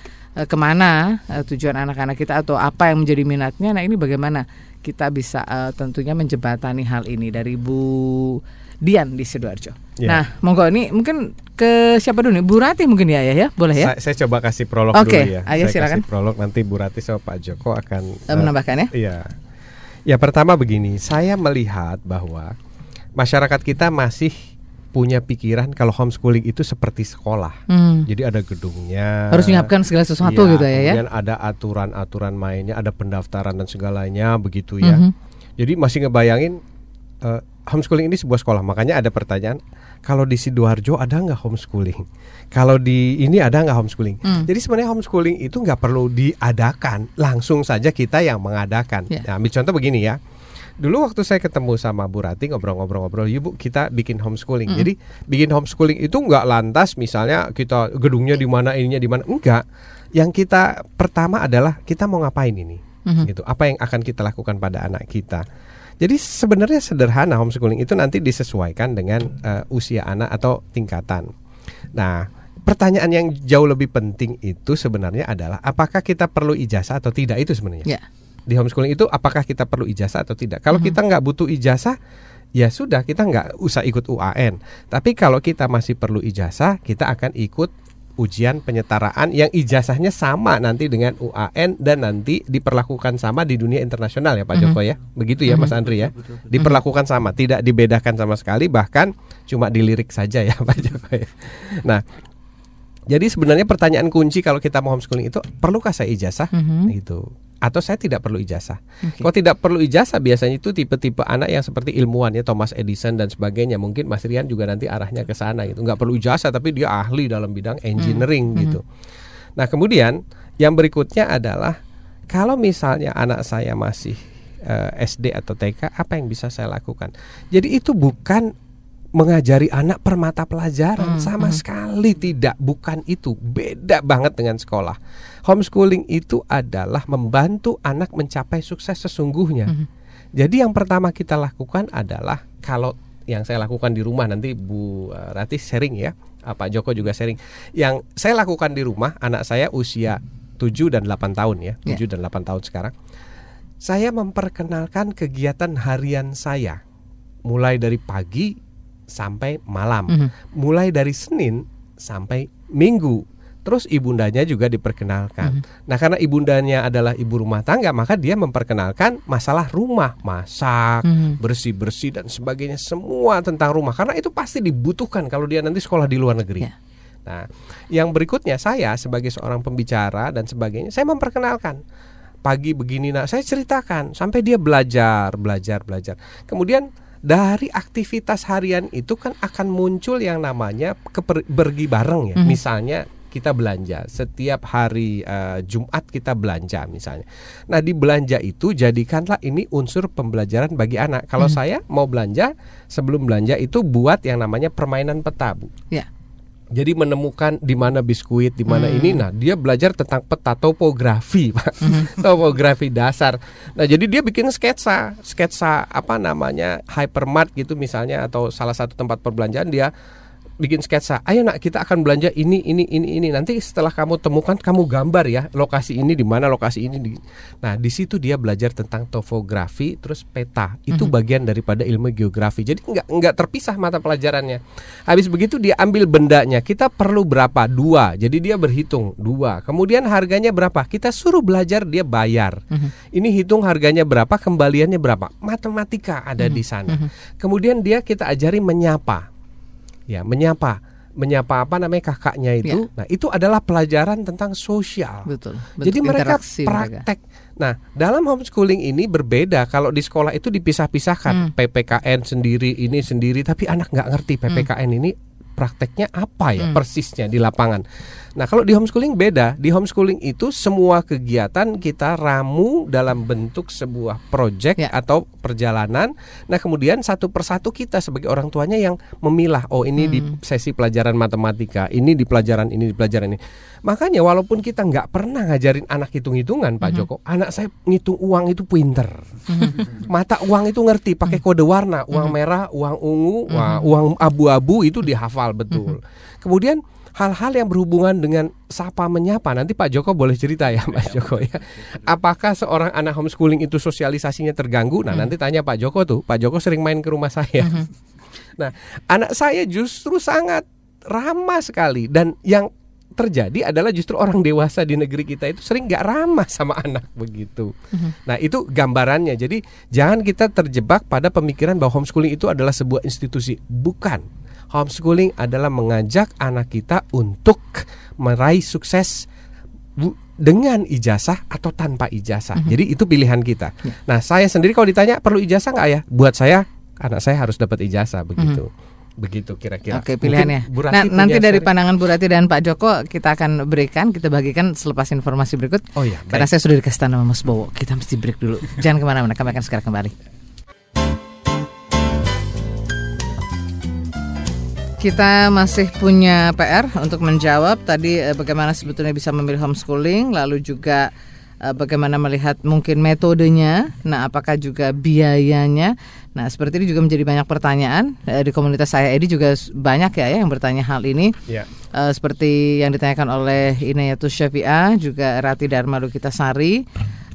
kemana tujuan anak-anak kita atau apa yang menjadi minatnya. Nah, ini bagaimana kita bisa tentunya menjembatani hal ini, dari Bu Dian di Sidoarjo. Nah, monggo, ini mungkin ke siapa dulu nih? Bu Rati mungkin ya, boleh ya? Saya coba kasih prolog dulu ya. Ayo, silakan. Kasih prolog, nanti Bu Rati sama Pak Joko akan menambahkan ya. Iya. Ya, pertama begini, saya melihat bahwa masyarakat kita masih punya pikiran kalau homeschooling itu seperti sekolah. Jadi ada gedungnya, harus menyiapkan segala sesuatu gitu ya. Kemudian ada aturan-aturan mainnya, ada pendaftaran dan segalanya begitu ya. Jadi masih ngebayangin homeschooling ini sebuah sekolah. Makanya ada pertanyaan, kalau di Sidoarjo ada nggak homeschooling? Kalau di ini ada nggak homeschooling? Jadi sebenarnya homeschooling itu nggak perlu diadakan, langsung saja kita yang mengadakan. Nah, ambil contoh begini ya. Dulu waktu saya ketemu sama Bu Rati, ngobrol-ngobrol, yuk Bu, kita bikin homeschooling. Jadi bikin homeschooling itu nggak lantas misalnya kita gedungnya di mana, ininya di mana, enggak. Yang kita pertama adalah kita mau ngapain ini, gitu. Apa yang akan kita lakukan pada anak kita. Jadi sebenarnya sederhana, homeschooling itu nanti disesuaikan dengan usia anak atau tingkatan. Nah, pertanyaan yang jauh lebih penting itu sebenarnya adalah apakah kita perlu ijazah atau tidak, itu sebenarnya. Di homeschooling itu apakah kita perlu ijazah atau tidak. Kalau kita nggak butuh ijazah, ya sudah, kita nggak usah ikut UAN. Tapi kalau kita masih perlu ijazah, kita akan ikut ujian penyetaraan yang ijazahnya sama nanti dengan UAN, dan nanti diperlakukan sama di dunia internasional ya Pak Joko ya. Begitu ya Mas Andri ya. Diperlakukan sama, tidak dibedakan sama sekali, bahkan cuma dilirik saja ya Pak Joko ya. Nah, jadi sebenarnya pertanyaan kunci kalau kita mau homeschooling itu, perlukah saya ijazah? Gitu. Atau saya tidak perlu ijazah. Kalau tidak perlu ijazah, biasanya itu tipe-tipe anak yang seperti ilmuwan ya, Thomas Edison dan sebagainya. Mungkin Mas Rian juga nanti arahnya ke sana gitu. Nggak perlu ijazah tapi dia ahli dalam bidang engineering gitu. Nah, kemudian yang berikutnya adalah kalau misalnya anak saya masih SD atau TK, apa yang bisa saya lakukan? Jadi itu bukan mengajari anak per mata pelajaran, sama sekali tidak, bukan itu, beda banget dengan sekolah. Homeschooling itu adalah membantu anak mencapai sukses sesungguhnya. Jadi yang pertama kita lakukan adalah, kalau yang saya lakukan di rumah, nanti Bu Rati sharing ya, Pak Joko juga sharing. Yang saya lakukan di rumah, anak saya usia 7 dan 8 tahun ya, 7 dan 8 tahun sekarang. Saya memperkenalkan kegiatan harian saya, mulai dari pagi sampai malam, mulai dari Senin sampai Minggu. Terus ibundanya juga diperkenalkan. Nah, karena ibundanya adalah ibu rumah tangga, maka dia memperkenalkan masalah rumah, masak, bersih-bersih dan sebagainya, semua tentang rumah. Karena itu pasti dibutuhkan kalau dia nanti sekolah di luar negeri. Nah, yang berikutnya saya sebagai seorang pembicara dan sebagainya, saya memperkenalkan. Pagi begini, nah saya ceritakan sampai dia belajar. Kemudian dari aktivitas harian itu kan akan muncul yang namanya pergi bareng ya. Misalnya kita belanja. Setiap hari Jumat kita belanja misalnya. Nah, di belanja itu jadikanlah ini unsur pembelajaran bagi anak. Kalau saya mau belanja, sebelum belanja itu buat yang namanya permainan peta, Bu. Ya. Jadi menemukan di mana biskuit, di mana ini. Nah, dia belajar tentang peta, topografi, Pak. Topografi dasar. Nah, jadi dia bikin sketsa apa namanya, hypermart gitu misalnya, atau salah satu tempat perbelanjaan, dia bikin sketsa. Ayo nak, kita akan belanja ini. Nanti setelah kamu temukan, kamu gambar ya lokasi ini di mana, lokasi ini di. Nah, di situ dia belajar tentang topografi, terus peta. Itu bagian daripada ilmu geografi. Jadi enggak terpisah mata pelajarannya. Habis begitu dia ambil bendanya. Kita perlu berapa? 2. Jadi dia berhitung 2. Kemudian harganya berapa? Kita suruh belajar, dia bayar. Ini hitung harganya berapa, kembaliannya berapa. Matematika ada di sana. Kemudian kita ajari menyapa. Ya, menyapa apa namanya kakaknya itu. Nah, itu adalah pelajaran tentang sosial. Betul. Jadi mereka praktek. Nah, dalam homeschooling ini berbeda. Kalau di sekolah itu dipisah-pisahkan, PPKN sendiri, ini sendiri, tapi anak nggak ngerti PPKN ini prakteknya apa ya persisnya di lapangan. Nah, kalau di homeschooling beda. Di homeschooling itu semua kegiatan kita ramu dalam bentuk sebuah proyek atau perjalanan. Nah, kemudian satu persatu kita sebagai orang tuanya yang memilah, oh ini di sesi pelajaran matematika, ini di pelajaran ini, di pelajaran ini. Makanya walaupun kita nggak pernah ngajarin anak hitung-hitungan, Pak Joko, anak saya ngitung uang itu pinter. Mata uang itu ngerti, pakai kode warna, uang merah, uang ungu, uang abu-abu itu dihafal betul. Kemudian hal-hal yang berhubungan dengan sapa menyapa, nanti Pak Joko boleh cerita ya, Mas Joko ya. Apakah seorang anak homeschooling itu sosialisasinya terganggu? Nah, nanti tanya Pak Joko tuh. Pak Joko sering main ke rumah saya. Nah, anak saya justru sangat ramah sekali, dan yang terjadi adalah justru orang dewasa di negeri kita itu sering gak ramah sama anak begitu. Nah, itu gambarannya. Jadi jangan kita terjebak pada pemikiran bahwa homeschooling itu adalah sebuah institusi. Bukan. Homeschooling adalah mengajak anak kita untuk meraih sukses dengan ijazah atau tanpa ijazah. Jadi itu pilihan kita. Nah, saya sendiri kalau ditanya perlu ijazah nggak ya? Buat saya, anak saya harus dapat ijazah begitu. Begitu kira-kira. Oke, pilihannya. Nah, nanti dari pandangan Bu Rati dan Pak Joko kita akan kita bagikan selepas informasi berikut. Oh iya. Karena saya sudah dikasih tahu sama Mas Bowo, kita mesti break dulu. Jangan kemana-mana, kami akan segera kembali. Kita masih punya PR untuk menjawab tadi bagaimana sebetulnya bisa memilih homeschooling, lalu juga bagaimana melihat mungkin metodenya, nah apakah juga biayanya. Nah, seperti ini juga menjadi banyak pertanyaan di komunitas saya. Edi juga banyak ya yang bertanya hal ini. Seperti yang ditanyakan oleh Inayatus Syafi'ah, juga Rati Dharma Lukitasari.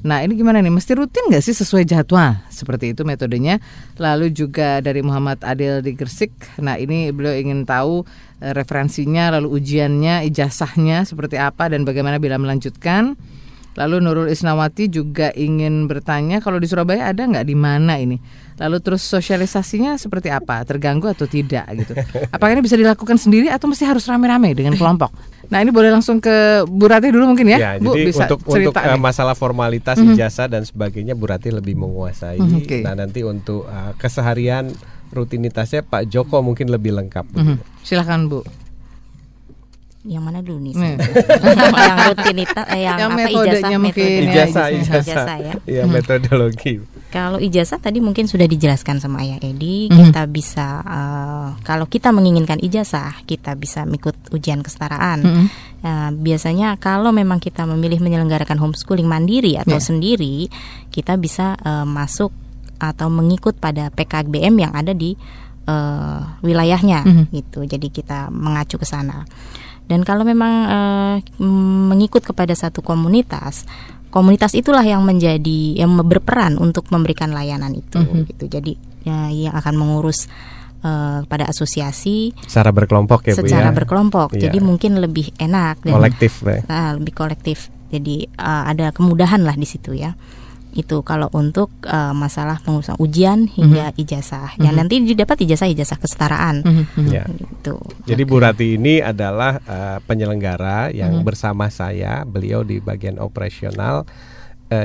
Nah, ini gimana nih? Mesti rutin nggak sih sesuai jadwal? Seperti itu metodenya. Lalu juga dari Muhammad Adil di Gresik. Nah, ini beliau ingin tahu referensinya, lalu ujiannya, ijazahnya seperti apa dan bagaimana bila melanjutkan. Lalu Nurul Isnawati juga ingin bertanya, kalau di Surabaya ada nggak, di mana ini? Lalu terus sosialisasinya seperti apa? Terganggu atau tidak gitu? Apakah ini bisa dilakukan sendiri atau mesti harus rame-rame dengan kelompok? Nah, ini boleh langsung ke Bu Rati dulu mungkin ya, Bu, jadi bisa untuk masalah formalitas ijazah dan sebagainya Bu Rati lebih menguasai. Nah, nanti untuk keseharian rutinitasnya Pak Joko mungkin lebih lengkap. Silakan Bu. Yang mana dulu nih? Yang rutinitas, yang apa, metodenya mungkin ijazah ya. Iya, metodologi. Kalau ijazah tadi mungkin sudah dijelaskan sama Ayah Edi. Kita bisa kalau kita menginginkan ijazah, kita bisa mengikut ujian kesetaraan. Biasanya kalau memang kita memilih menyelenggarakan homeschooling mandiri atau sendiri, kita bisa masuk atau mengikut pada PKBM yang ada di wilayahnya gitu. Jadi kita mengacu ke sana. Dan kalau memang mengikut kepada satu komunitas itulah yang berperan untuk memberikan layanan itu gitu. Jadi yang akan mengurus pada asosiasi secara berkelompok ya, Bu, secara berkelompok. Jadi mungkin lebih enak dan kolektif lebih kolektif. Jadi ada kemudahan lah di situ ya. Itu kalau untuk masalah pengurusan ujian hingga ijazah. Yang nanti didapat ijazah kesetaraan. Gitu. Jadi Bu Rati ini adalah penyelenggara yang bersama saya, beliau di bagian operasional.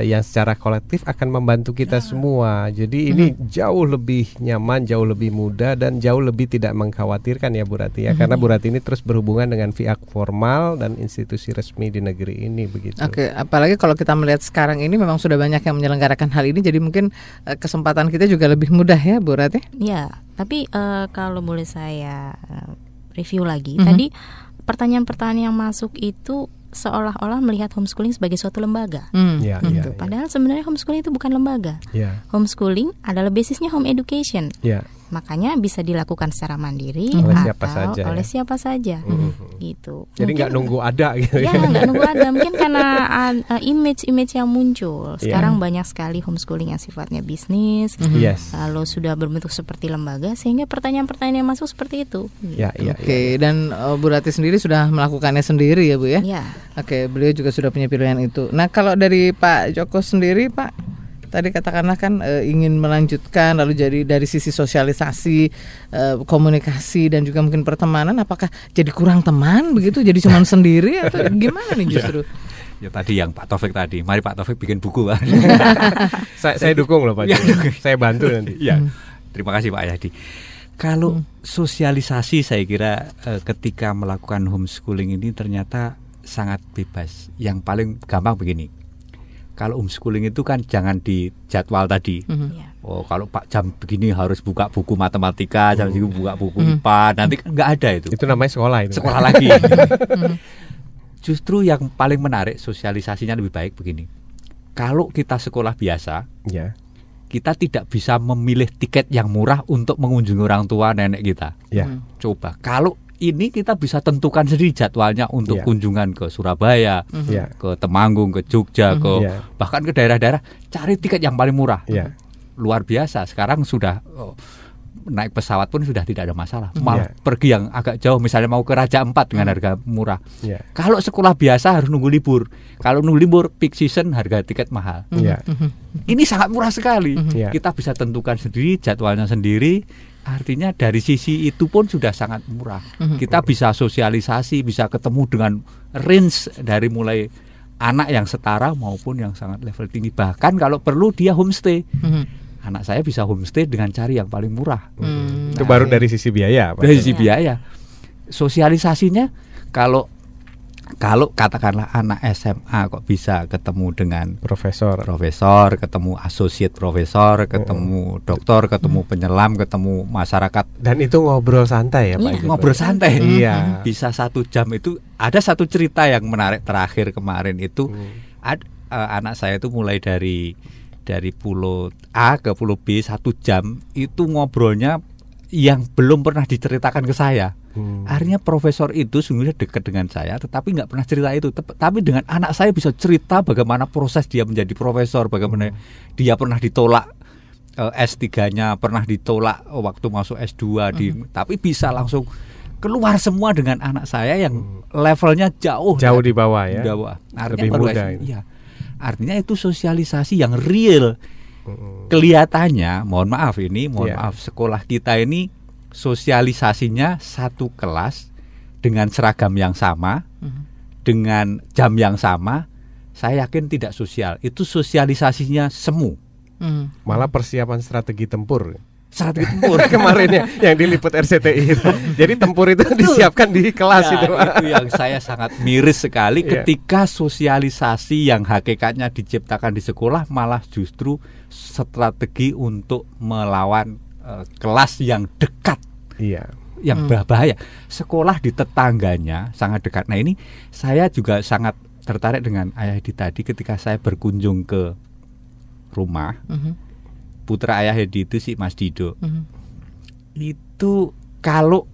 yang secara kolektif akan membantu kita semua. Jadi ini jauh lebih nyaman, jauh lebih mudah, dan jauh lebih tidak mengkhawatirkan ya Bu Rati ya. Karena Bu Rati ini terus berhubungan dengan pihak formal dan institusi resmi di negeri ini begitu. Oke, apalagi kalau kita melihat sekarang ini memang sudah banyak yang menyelenggarakan hal ini, jadi mungkin kesempatan kita juga lebih mudah ya Bu Rati. Ya, tapi kalau boleh saya review lagi, tadi pertanyaan-pertanyaan yang masuk itu seolah-olah melihat homeschooling sebagai suatu lembaga. Padahal sebenarnya homeschooling itu bukan lembaga. Homeschooling adalah basisnya home education. Makanya bisa dilakukan secara mandiri oleh siapa saja, gitu. Jadi nggak nunggu ada gitu. Ya, nggak nunggu ada. Mungkin karena image yang muncul. Sekarang banyak sekali homeschooling yang sifatnya bisnis, lalu sudah berbentuk seperti lembaga, sehingga pertanyaan-pertanyaan yang masuk seperti itu. Oke, dan Bu Rati sendiri sudah melakukannya sendiri ya Bu ya? Oke, beliau juga sudah punya pilihan itu. Nah, kalau dari Pak Joko sendiri, Pak, tadi katakanlah kan ingin melanjutkan, lalu jadi dari sisi sosialisasi, komunikasi dan juga mungkin pertemanan, apakah jadi kurang teman begitu, jadi cuma sendiri atau gimana nih justru? Ya tadi yang Pak Taufik tadi, mari Pak Taufik bikin buku Pak. saya dukung loh Pak. Saya bantu nanti. Ya, terima kasih Pak Yadi. Kalau sosialisasi saya kira ketika melakukan homeschooling ini ternyata sangat bebas. Yang paling gampang begini. Kalau homeschooling itu kan jangan di jadwal tadi. Oh, kalau Pak jam begini harus buka buku matematika, jam segini buka buku IPA, nanti kan nggak ada itu. Itu namanya sekolah itu. Sekolah lagi. Justru yang paling menarik sosialisasinya lebih baik begini. Kalau kita sekolah biasa, kita tidak bisa memilih tiket yang murah untuk mengunjungi orang tua nenek kita. Coba kalau ini kita bisa tentukan sendiri jadwalnya untuk kunjungan ke Surabaya, ke Temanggung, ke Jogja, bahkan ke daerah-daerah, cari tiket yang paling murah. Luar biasa. Sekarang sudah naik pesawat pun sudah tidak ada masalah. Malah pergi yang agak jauh, misalnya mau ke Raja Ampat dengan harga murah. Kalau sekolah biasa harus nunggu libur. Kalau nunggu libur peak season harga tiket mahal. Ini sangat murah sekali. Kita bisa tentukan sendiri jadwalnya sendiri. Artinya dari sisi itu pun sudah sangat murah. Kita bisa sosialisasi, bisa ketemu dengan range dari mulai anak yang setara maupun yang sangat level tinggi. Bahkan kalau perlu dia homestay. Anak saya bisa homestay dengan cari yang paling murah. Itu baru dari sisi biaya Pak. Dari sisi biaya. Sosialisasinya kalau katakanlah anak SMA kok bisa ketemu dengan profesor, ketemu associate profesor, ketemu doktor, ketemu penyelam, ketemu masyarakat, dan itu ngobrol santai ya Pak. Ngobrol santai. Bisa 1 jam itu. Ada satu cerita yang menarik terakhir kemarin itu. Anak saya itu mulai dari pulau A ke pulau B 1 jam itu ngobrolnya yang belum pernah diceritakan ke saya. Artinya profesor itu sebenarnya dekat dengan saya, tetapi nggak pernah cerita itu. Tapi dengan anak saya bisa cerita bagaimana proses dia menjadi profesor, bagaimana dia pernah ditolak S3-nya, pernah ditolak waktu masuk S2, tapi bisa langsung keluar semua dengan anak saya yang levelnya jauh di bawah ya. Artinya lebih mudah. Artinya itu sosialisasi yang real. Kelihatannya, mohon maaf sekolah kita ini sosialisasinya satu kelas dengan seragam yang sama, dengan jam yang sama. Saya yakin tidak sosial. Itu sosialisasinya semu. Malah persiapan strategi tempur kemarin yang diliput RCTI itu. Jadi tempur itu disiapkan di kelas itu yang saya sangat miris sekali ketika sosialisasi yang hakikatnya diciptakan di sekolah malah justru strategi untuk melawan kelas yang dekat, yang berbahaya. Sekolah di tetangganya sangat dekat. Nah ini saya juga sangat tertarik dengan Ayah Hedi tadi ketika saya berkunjung ke rumah. Putra Ayah Hedi itu si Mas Dido. Itu kalau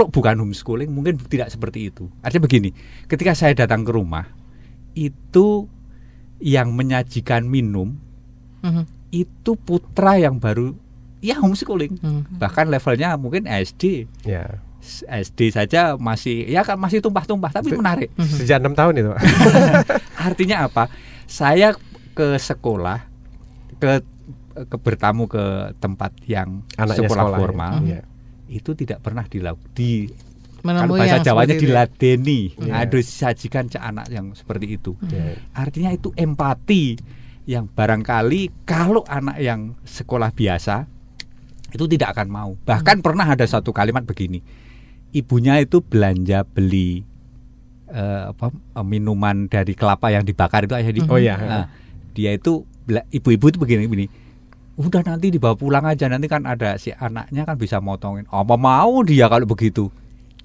bukan homeschooling mungkin tidak seperti itu. Artinya begini, ketika saya datang ke rumah itu yang menyajikan minum itu putra yang baru homeschooling. Bahkan levelnya mungkin SD. SD saja masih tumpah-tumpah, tapi menarik. Sejak 6 tahun itu. Artinya apa? Saya ke sekolah, bertamu ke tempat yang sekolah formal, itu tidak pernah kalau bahasa Jawanya diladeni. Aduh, sajikan anak yang seperti itu. Artinya itu empati yang barangkali kalau anak yang sekolah biasa itu tidak akan mau. Bahkan pernah ada satu kalimat begini, ibunya itu belanja beli minuman dari kelapa yang dibakar itu ayah dia itu ibu-ibu itu begini, udah nanti dibawa pulang aja, nanti kan ada si anaknya kan bisa motongin. Apa mau dia kalau begitu?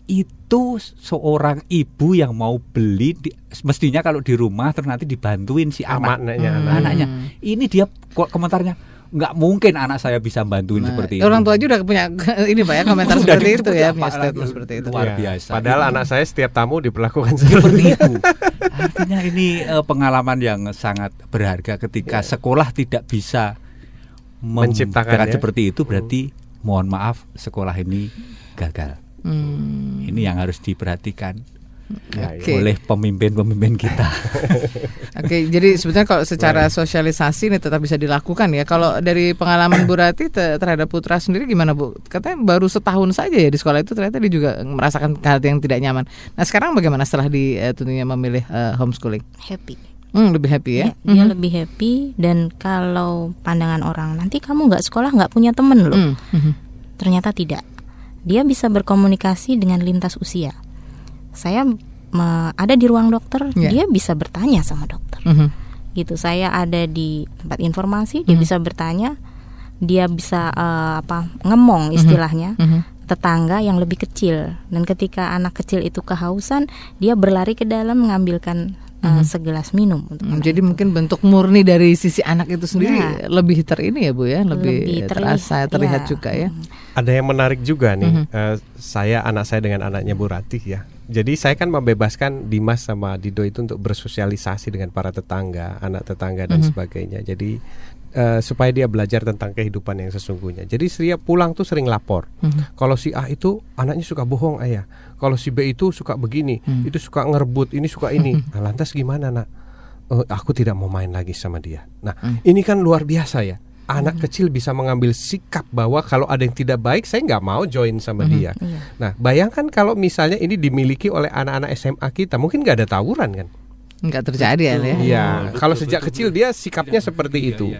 Itu seorang ibu yang mau beli mestinya kalau di rumah terus nanti dibantuin si anaknya. Ini dia komentarnya, nggak mungkin anak saya bisa bantuin seperti itu. Orang tua juga punya ini Pak ya, komentar seperti itu ya, seperti itu. Luar biasa. Padahal anak saya setiap tamu diperlakukan seperti itu. Artinya ini pengalaman yang sangat berharga ketika sekolah tidak bisa menciptakan seperti itu, berarti mohon maaf sekolah ini gagal. Ini yang harus diperhatikan oleh pemimpin-pemimpin kita. Jadi sebetulnya kalau secara sosialisasi ini tetap bisa dilakukan ya. Kalau dari pengalaman Bu Rati terhadap putra sendiri gimana Bu? Katanya baru setahun saja ya di sekolah itu, ternyata dia juga merasakan hal yang tidak nyaman. Nah sekarang bagaimana setelah tentunya memilih homeschooling? Happy. Lebih happy ya? Dia lebih happy, dan kalau pandangan orang nanti kamu nggak sekolah nggak punya temen loh, ternyata tidak. Dia bisa berkomunikasi dengan lintas usia. Saya ada di ruang dokter, dia bisa bertanya sama dokter. Gitu. Saya ada di tempat informasi, dia bisa bertanya, dia bisa ngemong istilahnya. Tetangga yang lebih kecil, dan ketika anak kecil itu kehausan, dia berlari ke dalam mengambilkan segelas minum. Jadi mungkin bentuk murni dari sisi anak itu sendiri lebih ya Bu ya, lebih terlihat juga ya. Ada yang menarik juga nih, anak saya dengan anaknya Bu Rati ya. Jadi saya kan membebaskan Dimas sama Dido itu untuk bersosialisasi dengan para tetangga, anak tetangga dan sebagainya. Jadi supaya dia belajar tentang kehidupan yang sesungguhnya. Jadi setiap pulang tuh sering lapor. Kalau si A itu anaknya suka bohong ayah. Kalau si B itu suka begini, itu suka ngerebut, ini suka ini. Nah, lantas gimana nak? Aku tidak mau main lagi sama dia. Nah, ini kan luar biasa ya. Anak kecil bisa mengambil sikap bahwa kalau ada yang tidak baik, saya nggak mau join sama dia. Nah, bayangkan kalau misalnya ini dimiliki oleh anak-anak SMA kita, mungkin nggak ada tawuran kan? Nggak terjadi ya? Iya, kalau sejak kecil dia sikapnya seperti itu.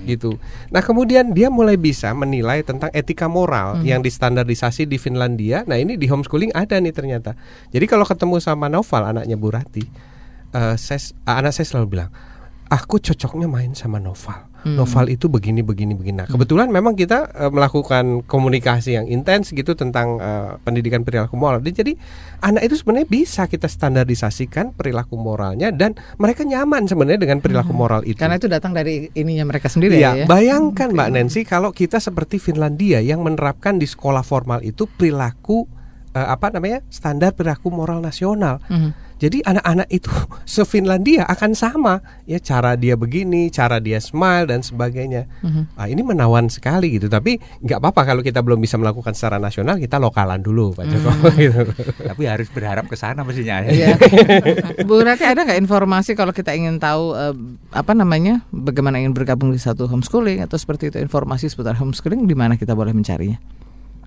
Gitu. Nah kemudian dia mulai bisa menilai tentang etika moral yang distandarisasi di Finlandia. Nah ini di homeschooling ada nih ternyata. Jadi kalau ketemu sama Noval, anaknya Bu Rati, anak saya selalu bilang, aku cocoknya main sama Noval. Noval itu begini. Nah kebetulan memang kita melakukan komunikasi yang intens gitu tentang pendidikan perilaku moral. Jadi anak itu sebenarnya bisa kita standarisasikan perilaku moralnya, dan mereka nyaman sebenarnya dengan perilaku moral itu. Karena itu datang dari ininya mereka sendiri ya. Bayangkan Mbak Nancy kalau kita seperti Finlandia yang menerapkan di sekolah formal itu perilaku standar perilaku moral nasional. Jadi anak-anak itu se-Finlandia akan sama ya, cara dia begini, cara dia smile dan sebagainya. Nah, ini menawan sekali gitu. Tapi nggak apa-apa kalau kita belum bisa melakukan secara nasional, kita lokalan dulu Pak Joko. Gitu. Tapi harus berharap ke sana mestinya ya. Bu Rati, ada nggak informasi kalau kita ingin tahu bagaimana ingin bergabung di satu homeschooling atau seperti itu, informasi seputar homeschooling, di mana kita boleh mencarinya?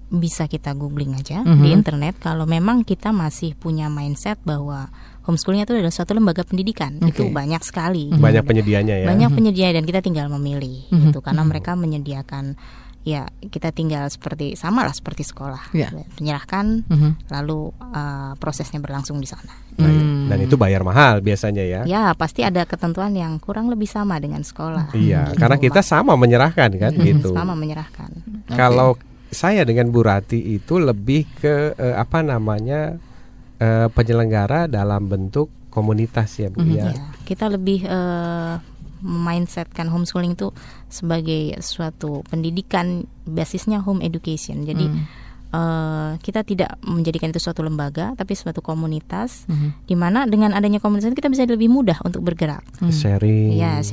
Bisa kita googling aja di internet. Kalau memang kita masih punya mindset bahwa homeschooling itu adalah suatu lembaga pendidikan, itu banyak sekali. Banyak penyedianya ya. Banyak penyedia, dan kita tinggal memilih gitu, karena mereka menyediakan ya, kita tinggal seperti sekolah. Menyerahkan lalu prosesnya berlangsung di sana. Dan itu bayar mahal biasanya ya. Ya, pasti ada ketentuan yang kurang lebih sama dengan sekolah. Iya, karena kita sama menyerahkan kan gitu. Sama menyerahkan. Kalau saya dengan Bu Rati itu lebih ke penyelenggara dalam bentuk komunitas ya Bu ya. Kita lebih mindsetkan homeschooling itu sebagai suatu pendidikan, basisnya home education. Jadi kita tidak menjadikan itu suatu lembaga, tapi suatu komunitas, di mana dengan adanya komunitas kita bisa lebih mudah untuk bergerak. Sharing. Ya,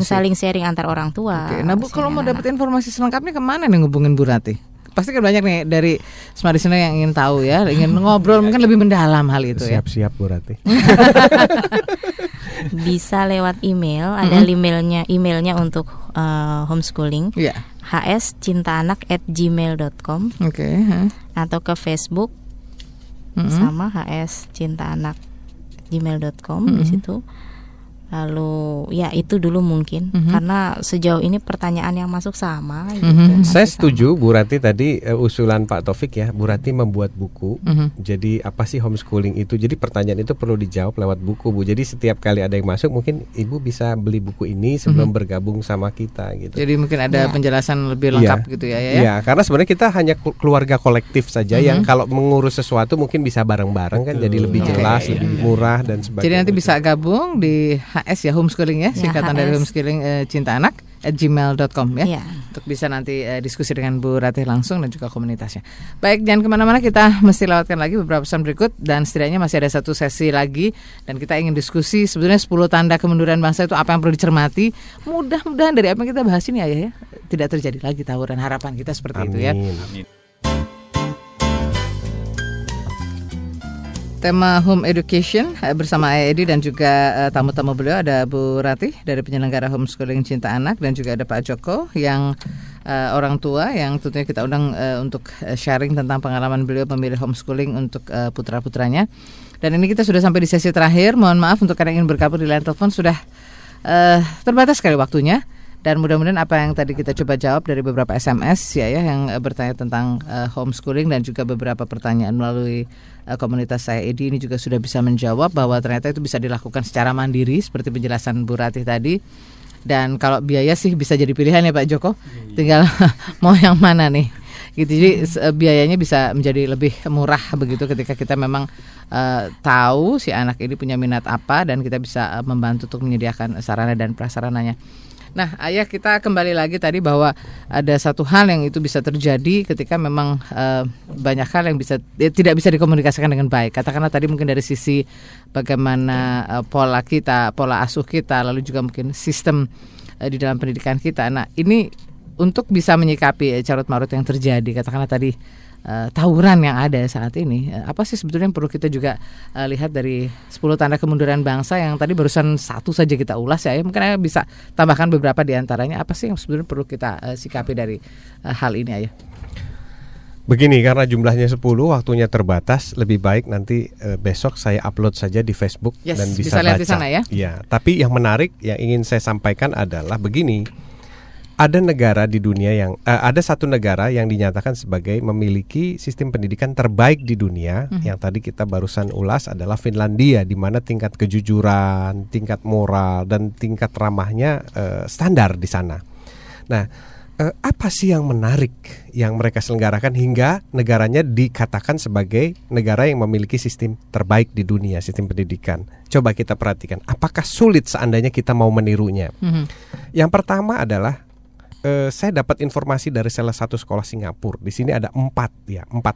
saling sharing antar orang tua. Nah Bu, kalau mau dapat informasi selengkapnya kemana nih ngubungin Bu Rati? Pasti kan banyak nih dari Smart Listener yang ingin tahu ya, ingin ngobrol mungkin lebih mendalam hal itu ya. Siap-siap Bu Rati. Bisa lewat email, ada emailnya untuk homeschooling. hscintaanak@gmail.com. Atau ke Facebook sama hscintaanak@gmail.com. Di situ Lalu ya itu dulu mungkin karena sejauh ini pertanyaan yang masuk sama. Gitu, saya setuju Bu Rati tadi usulan Pak Taufik ya. Bu Rati membuat buku. Jadi apa sih homeschooling itu? Jadi pertanyaan itu perlu dijawab lewat buku Bu. Jadi setiap kali ada yang masuk mungkin Ibu bisa beli buku ini sebelum bergabung sama kita gitu. Jadi mungkin ada penjelasan lebih lengkap gitu ya. Iya, karena sebenarnya kita hanya keluarga kolektif saja yang kalau mengurus sesuatu mungkin bisa bareng-bareng kan, jadi lebih jelas, lebih murah dan sebagainya. Jadi nanti bisa gabung di HS ya, homeschooling ya, singkatan dari homeschooling cinta anak @gmail.com ya, untuk bisa nanti diskusi dengan Bu Ratih langsung dan juga komunitasnya. Baik, jangan kemana-mana, kita mesti lewatkan lagi beberapa pesan berikut dan setidaknya masih ada satu sesi lagi dan kita ingin diskusi sebetulnya 10 tanda kemunduran bangsa itu apa yang perlu dicermati. Mudah-mudahan dari apa yang kita bahas ini Ayah ya, tidak terjadi lagi tawuran, harapan kita seperti itu ya. Amin. Tema Home Education bersama Ayah Edi dan juga tamu-tamu beliau, ada Bu Ratih dari penyelenggara homeschooling Cinta Anak dan juga ada Pak Joko yang orang tua yang tentunya kita undang untuk sharing tentang pengalaman beliau memilih homeschooling untuk putra-putranya. Dan ini kita sudah sampai di sesi terakhir. Mohon maaf untuk kalian yang ingin bergabung di line telepon, sudah terbatas sekali waktunya. Dan mudah-mudahan apa yang tadi kita coba jawab dari beberapa SMS ya yang bertanya tentang homeschooling dan juga beberapa pertanyaan melalui komunitas saya Edi ini juga sudah bisa menjawab bahwa ternyata itu bisa dilakukan secara mandiri seperti penjelasan Bu Ratih tadi. Dan kalau biaya sih bisa jadi pilihan ya Pak Joko, tinggal mau yang mana nih gitu. Jadi biayanya bisa menjadi lebih murah begitu ketika kita memang tahu si anak ini punya minat apa dan kita bisa membantu untuk menyediakan sarana dan prasarananya. Nah, Ayah, kita kembali lagi tadi bahwa ada satu hal yang itu bisa terjadi ketika memang banyak hal yang tidak bisa dikomunikasikan dengan baik. Katakanlah tadi mungkin dari sisi bagaimana pola kita, pola asuh kita, lalu juga mungkin sistem di dalam pendidikan kita. Nah, ini untuk bisa menyikapi carut-marut yang terjadi, katakanlah tadi tawuran yang ada saat ini, apa sih sebetulnya yang perlu kita juga lihat dari 10 tanda kemunduran bangsa yang tadi barusan satu saja kita ulas ya, mungkin Ayah bisa tambahkan beberapa di antaranya, apa sih yang sebetulnya perlu kita sikapi dari hal ini Ayah? Begini, karena jumlahnya 10, waktunya terbatas, lebih baik nanti besok saya upload saja di Facebook dan bisa lihat baca. Di sana ya. Ya, tapi yang menarik yang ingin saya sampaikan adalah begini. Ada negara di dunia yang ada satu negara yang dinyatakan sebagai memiliki sistem pendidikan terbaik di dunia. Yang tadi kita barusan ulas adalah Finlandia, di mana tingkat kejujuran, tingkat moral dan tingkat ramahnya standar di sana. Nah, apa sih yang menarik yang mereka selenggarakan hingga negaranya dikatakan sebagai negara yang memiliki sistem terbaik di dunia, sistem pendidikan? Coba kita perhatikan, apakah sulit seandainya kita mau menirunya? Yang pertama adalah saya dapat informasi dari salah satu sekolah Singapura. Di sini ada 4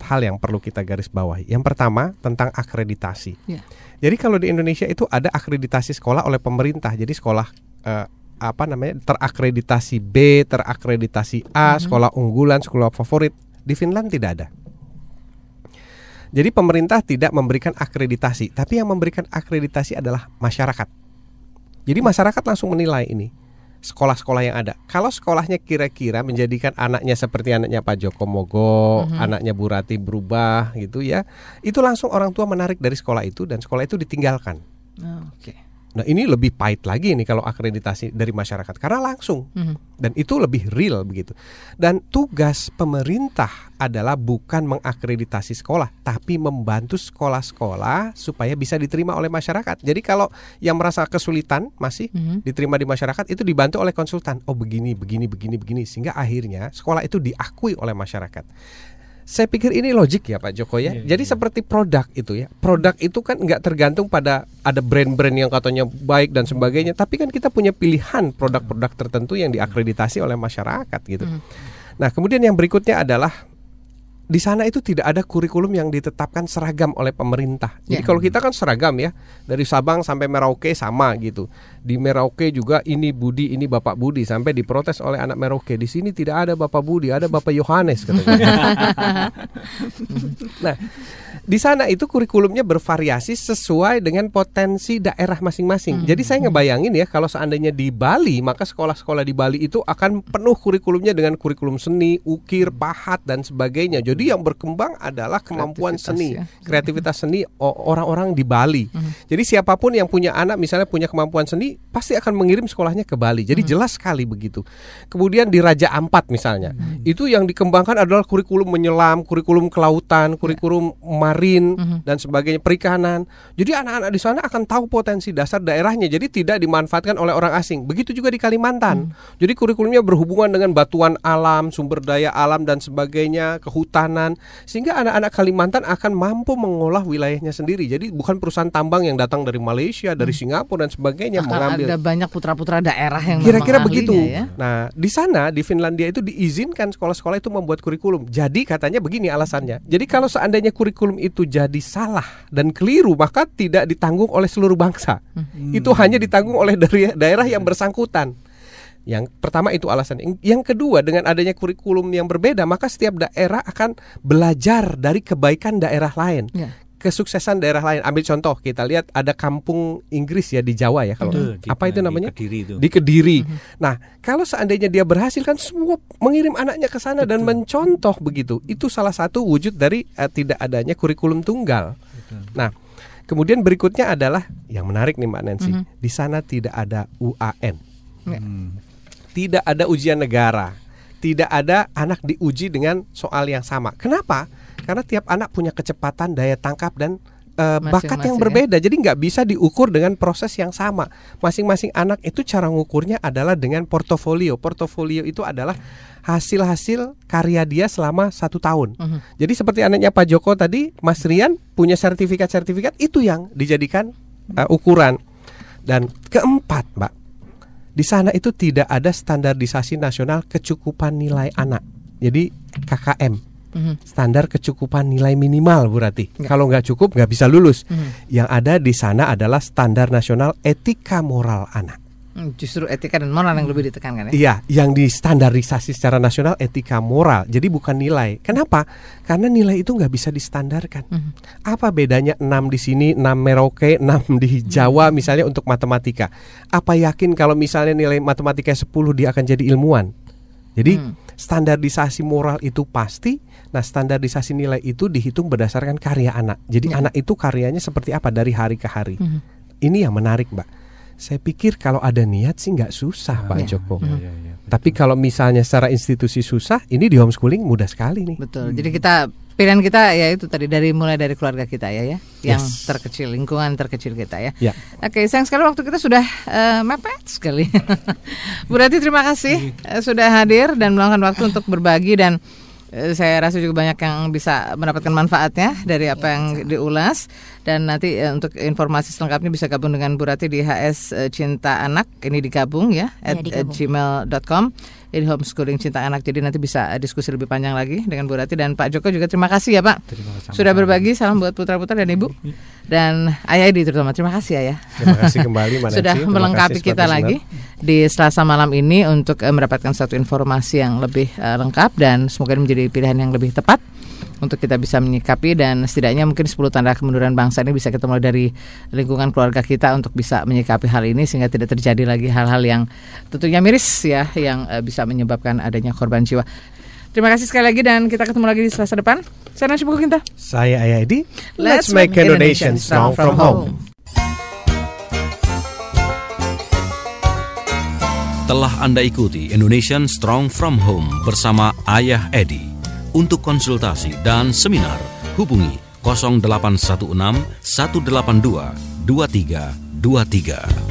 hal yang perlu kita garis bawahi. Yang pertama tentang akreditasi. Jadi kalau di Indonesia itu ada akreditasi sekolah oleh pemerintah. Jadi sekolah terakreditasi B, terakreditasi A, sekolah unggulan, sekolah favorit. Di Finland tidak ada. Jadi pemerintah tidak memberikan akreditasi, tapi yang memberikan akreditasi adalah masyarakat. Jadi masyarakat langsung menilai ini sekolah-sekolah yang ada. Kalau sekolahnya kira-kira menjadikan anaknya seperti anaknya Pak Joko Mogo, anaknya Bu Ratih berubah gitu ya, itu langsung orang tua menarik dari sekolah itu dan sekolah itu ditinggalkan. Nah, ini lebih pahit lagi nih kalau akreditasi dari masyarakat karena langsung dan itu lebih real begitu. Dan tugas pemerintah adalah bukan mengakreditasi sekolah, tapi membantu sekolah-sekolah supaya bisa diterima oleh masyarakat. Jadi kalau yang merasa kesulitan masih diterima di masyarakat itu dibantu oleh konsultan. Oh begini sehingga akhirnya sekolah itu diakui oleh masyarakat. Saya pikir ini logik ya Pak Joko ya. Jadi seperti produk itu ya. Produk itu kan nggak tergantung pada ada brand-brand yang katanya baik dan sebagainya. Tapi kan kita punya pilihan produk-produk tertentu yang diakreditasi oleh masyarakat gitu. Nah kemudian yang berikutnya adalah di sana itu tidak ada kurikulum yang ditetapkan seragam oleh pemerintah. Jadi kalau kita kan seragam ya, dari Sabang sampai Merauke sama gitu. Di Merauke juga ini Budi, ini Bapak Budi, sampai diprotes oleh anak Merauke. Di sini tidak ada Bapak Budi, ada Bapak Yohanes katanya. Nah, di sana itu kurikulumnya bervariasi sesuai dengan potensi daerah masing-masing. Jadi saya ngebayangin ya, kalau seandainya di Bali, maka sekolah-sekolah di Bali itu akan penuh kurikulumnya dengan kurikulum seni, ukir, pahat dan sebagainya. Jadi yang berkembang adalah kemampuan seni, kreativitas seni orang-orang di Bali. Jadi siapapun yang punya anak misalnya punya kemampuan seni, Bali, pasti akan mengirim sekolahnya ke Bali. Jadi jelas sekali begitu. Kemudian di Raja Ampat misalnya, itu yang dikembangkan adalah kurikulum menyelam, kurikulum kelautan, kurikulum marin dan sebagainya, perikanan. Jadi anak-anak di sana akan tahu potensi dasar daerahnya. Jadi tidak dimanfaatkan oleh orang asing. Begitu juga di Kalimantan. Jadi kurikulumnya berhubungan dengan batuan alam, sumber daya alam dan sebagainya, kehutanan, sehingga anak-anak Kalimantan akan mampu mengolah wilayahnya sendiri. Jadi bukan perusahaan tambang yang datang dari Malaysia, dari Singapura dan sebagainya mengambil. Ada banyak putra-putra daerah yang kira-kira begitu. Ya? Nah, di sana di Finlandia itu diizinkan sekolah-sekolah itu membuat kurikulum. Jadi katanya begini alasannya. Jadi kalau seandainya kurikulum itu jadi salah dan keliru, maka tidak ditanggung oleh seluruh bangsa. Itu hanya ditanggung oleh daerah yang bersangkutan. Yang pertama itu alasan. Yang kedua, dengan adanya kurikulum yang berbeda, maka setiap daerah akan belajar dari kebaikan daerah lain. Kesuksesan daerah lain. Ambil contoh, kita lihat ada kampung Inggris ya di Jawa ya, kalau apa itu namanya? Di Kediri. Nah, kalau seandainya dia berhasil kan semua mengirim anaknya ke sana dan mencontoh begitu. Itu salah satu wujud dari tidak adanya kurikulum tunggal. Nah, kemudian berikutnya adalah yang menarik nih Mbak Nancy. Di sana tidak ada UAN. Tidak ada ujian negara. Tidak ada anak diuji dengan soal yang sama. Kenapa? Karena tiap anak punya kecepatan, daya tangkap dan bakat yang berbeda. Jadi nggak bisa diukur dengan proses yang sama. Masing-masing anak itu cara ngukurnya adalah dengan portofolio. Portofolio itu adalah hasil-hasil karya dia selama 1 tahun. Jadi seperti anaknya Pak Joko tadi, Mas Rian punya sertifikat-sertifikat, itu yang dijadikan ukuran. Dan keempat, Mbak, di sana itu tidak ada standarisasi nasional kecukupan nilai anak. Jadi KKM, standar kecukupan nilai minimal, Bu Rati. Kalau nggak cukup nggak bisa lulus. Yang ada di sana adalah standar nasional etika moral anak. Justru etika dan moral yang lebih ditekankan ya? Iya, yang distandarisasi secara nasional etika moral. Jadi bukan nilai. Kenapa? Karena nilai itu nggak bisa distandarkan. Apa bedanya 6 di sini, 6 Merauke, 6 di Jawa misalnya untuk matematika? Apa yakin kalau misalnya nilai matematika 10 dia akan jadi ilmuwan? Jadi standarisasi moral itu pasti. Nah, standarisasi nilai itu dihitung berdasarkan karya anak. Jadi anak itu karyanya seperti apa dari hari ke hari. Ini yang menarik, Mbak. Saya pikir kalau ada niat sih nggak susah, Pak Joko. Tapi kalau misalnya secara institusi susah, ini di homeschooling mudah sekali nih. Betul. Jadi pilihan kita ya itu tadi mulai dari keluarga kita ya, yang terkecil, lingkungan terkecil kita ya. Oke, sayang sekali waktu kita sudah mepet sekali. Bu Rati, terima kasih sudah hadir dan meluangkan waktu untuk berbagi, dan saya rasa juga banyak yang bisa mendapatkan manfaatnya dari apa yang diulas. Dan nanti untuk informasi selengkapnya bisa gabung dengan Bu Rati di HS Cinta Anak. Ini digabung ya, @gmail.com. Ini homeschooling Cinta Anak. Jadi nanti bisa diskusi lebih panjang lagi dengan Bu Rati. Dan Pak Joko juga terima kasih ya Pak. Sudah berbagi. Salam buat putra-putra dan Ibu. Dan Ayah Edi terutama. Terima kasih Ayah. Terima kasih kembali Mbak Nancy. Sudah melengkapi kita lagi di Selasa malam ini untuk mendapatkan satu informasi yang lebih lengkap. Dan semoga ini menjadi pilihan yang lebih tepat untuk kita bisa menyikapi, dan setidaknya mungkin 10 tanda kemunduran bangsa ini bisa kita mulai dari lingkungan keluarga kita untuk bisa menyikapi hal ini sehingga tidak terjadi lagi hal-hal yang tentunya miris ya, yang bisa menyebabkan adanya korban jiwa. Terima kasih sekali lagi dan kita ketemu lagi di Selasa depan. Saya Nancy Bukukinta. Saya Ayah Edi. Let's make Indonesia strong from home. Telah Anda ikuti Indonesian Strong from Home bersama Ayah Edi. Untuk konsultasi dan seminar, hubungi 0816 182 2323.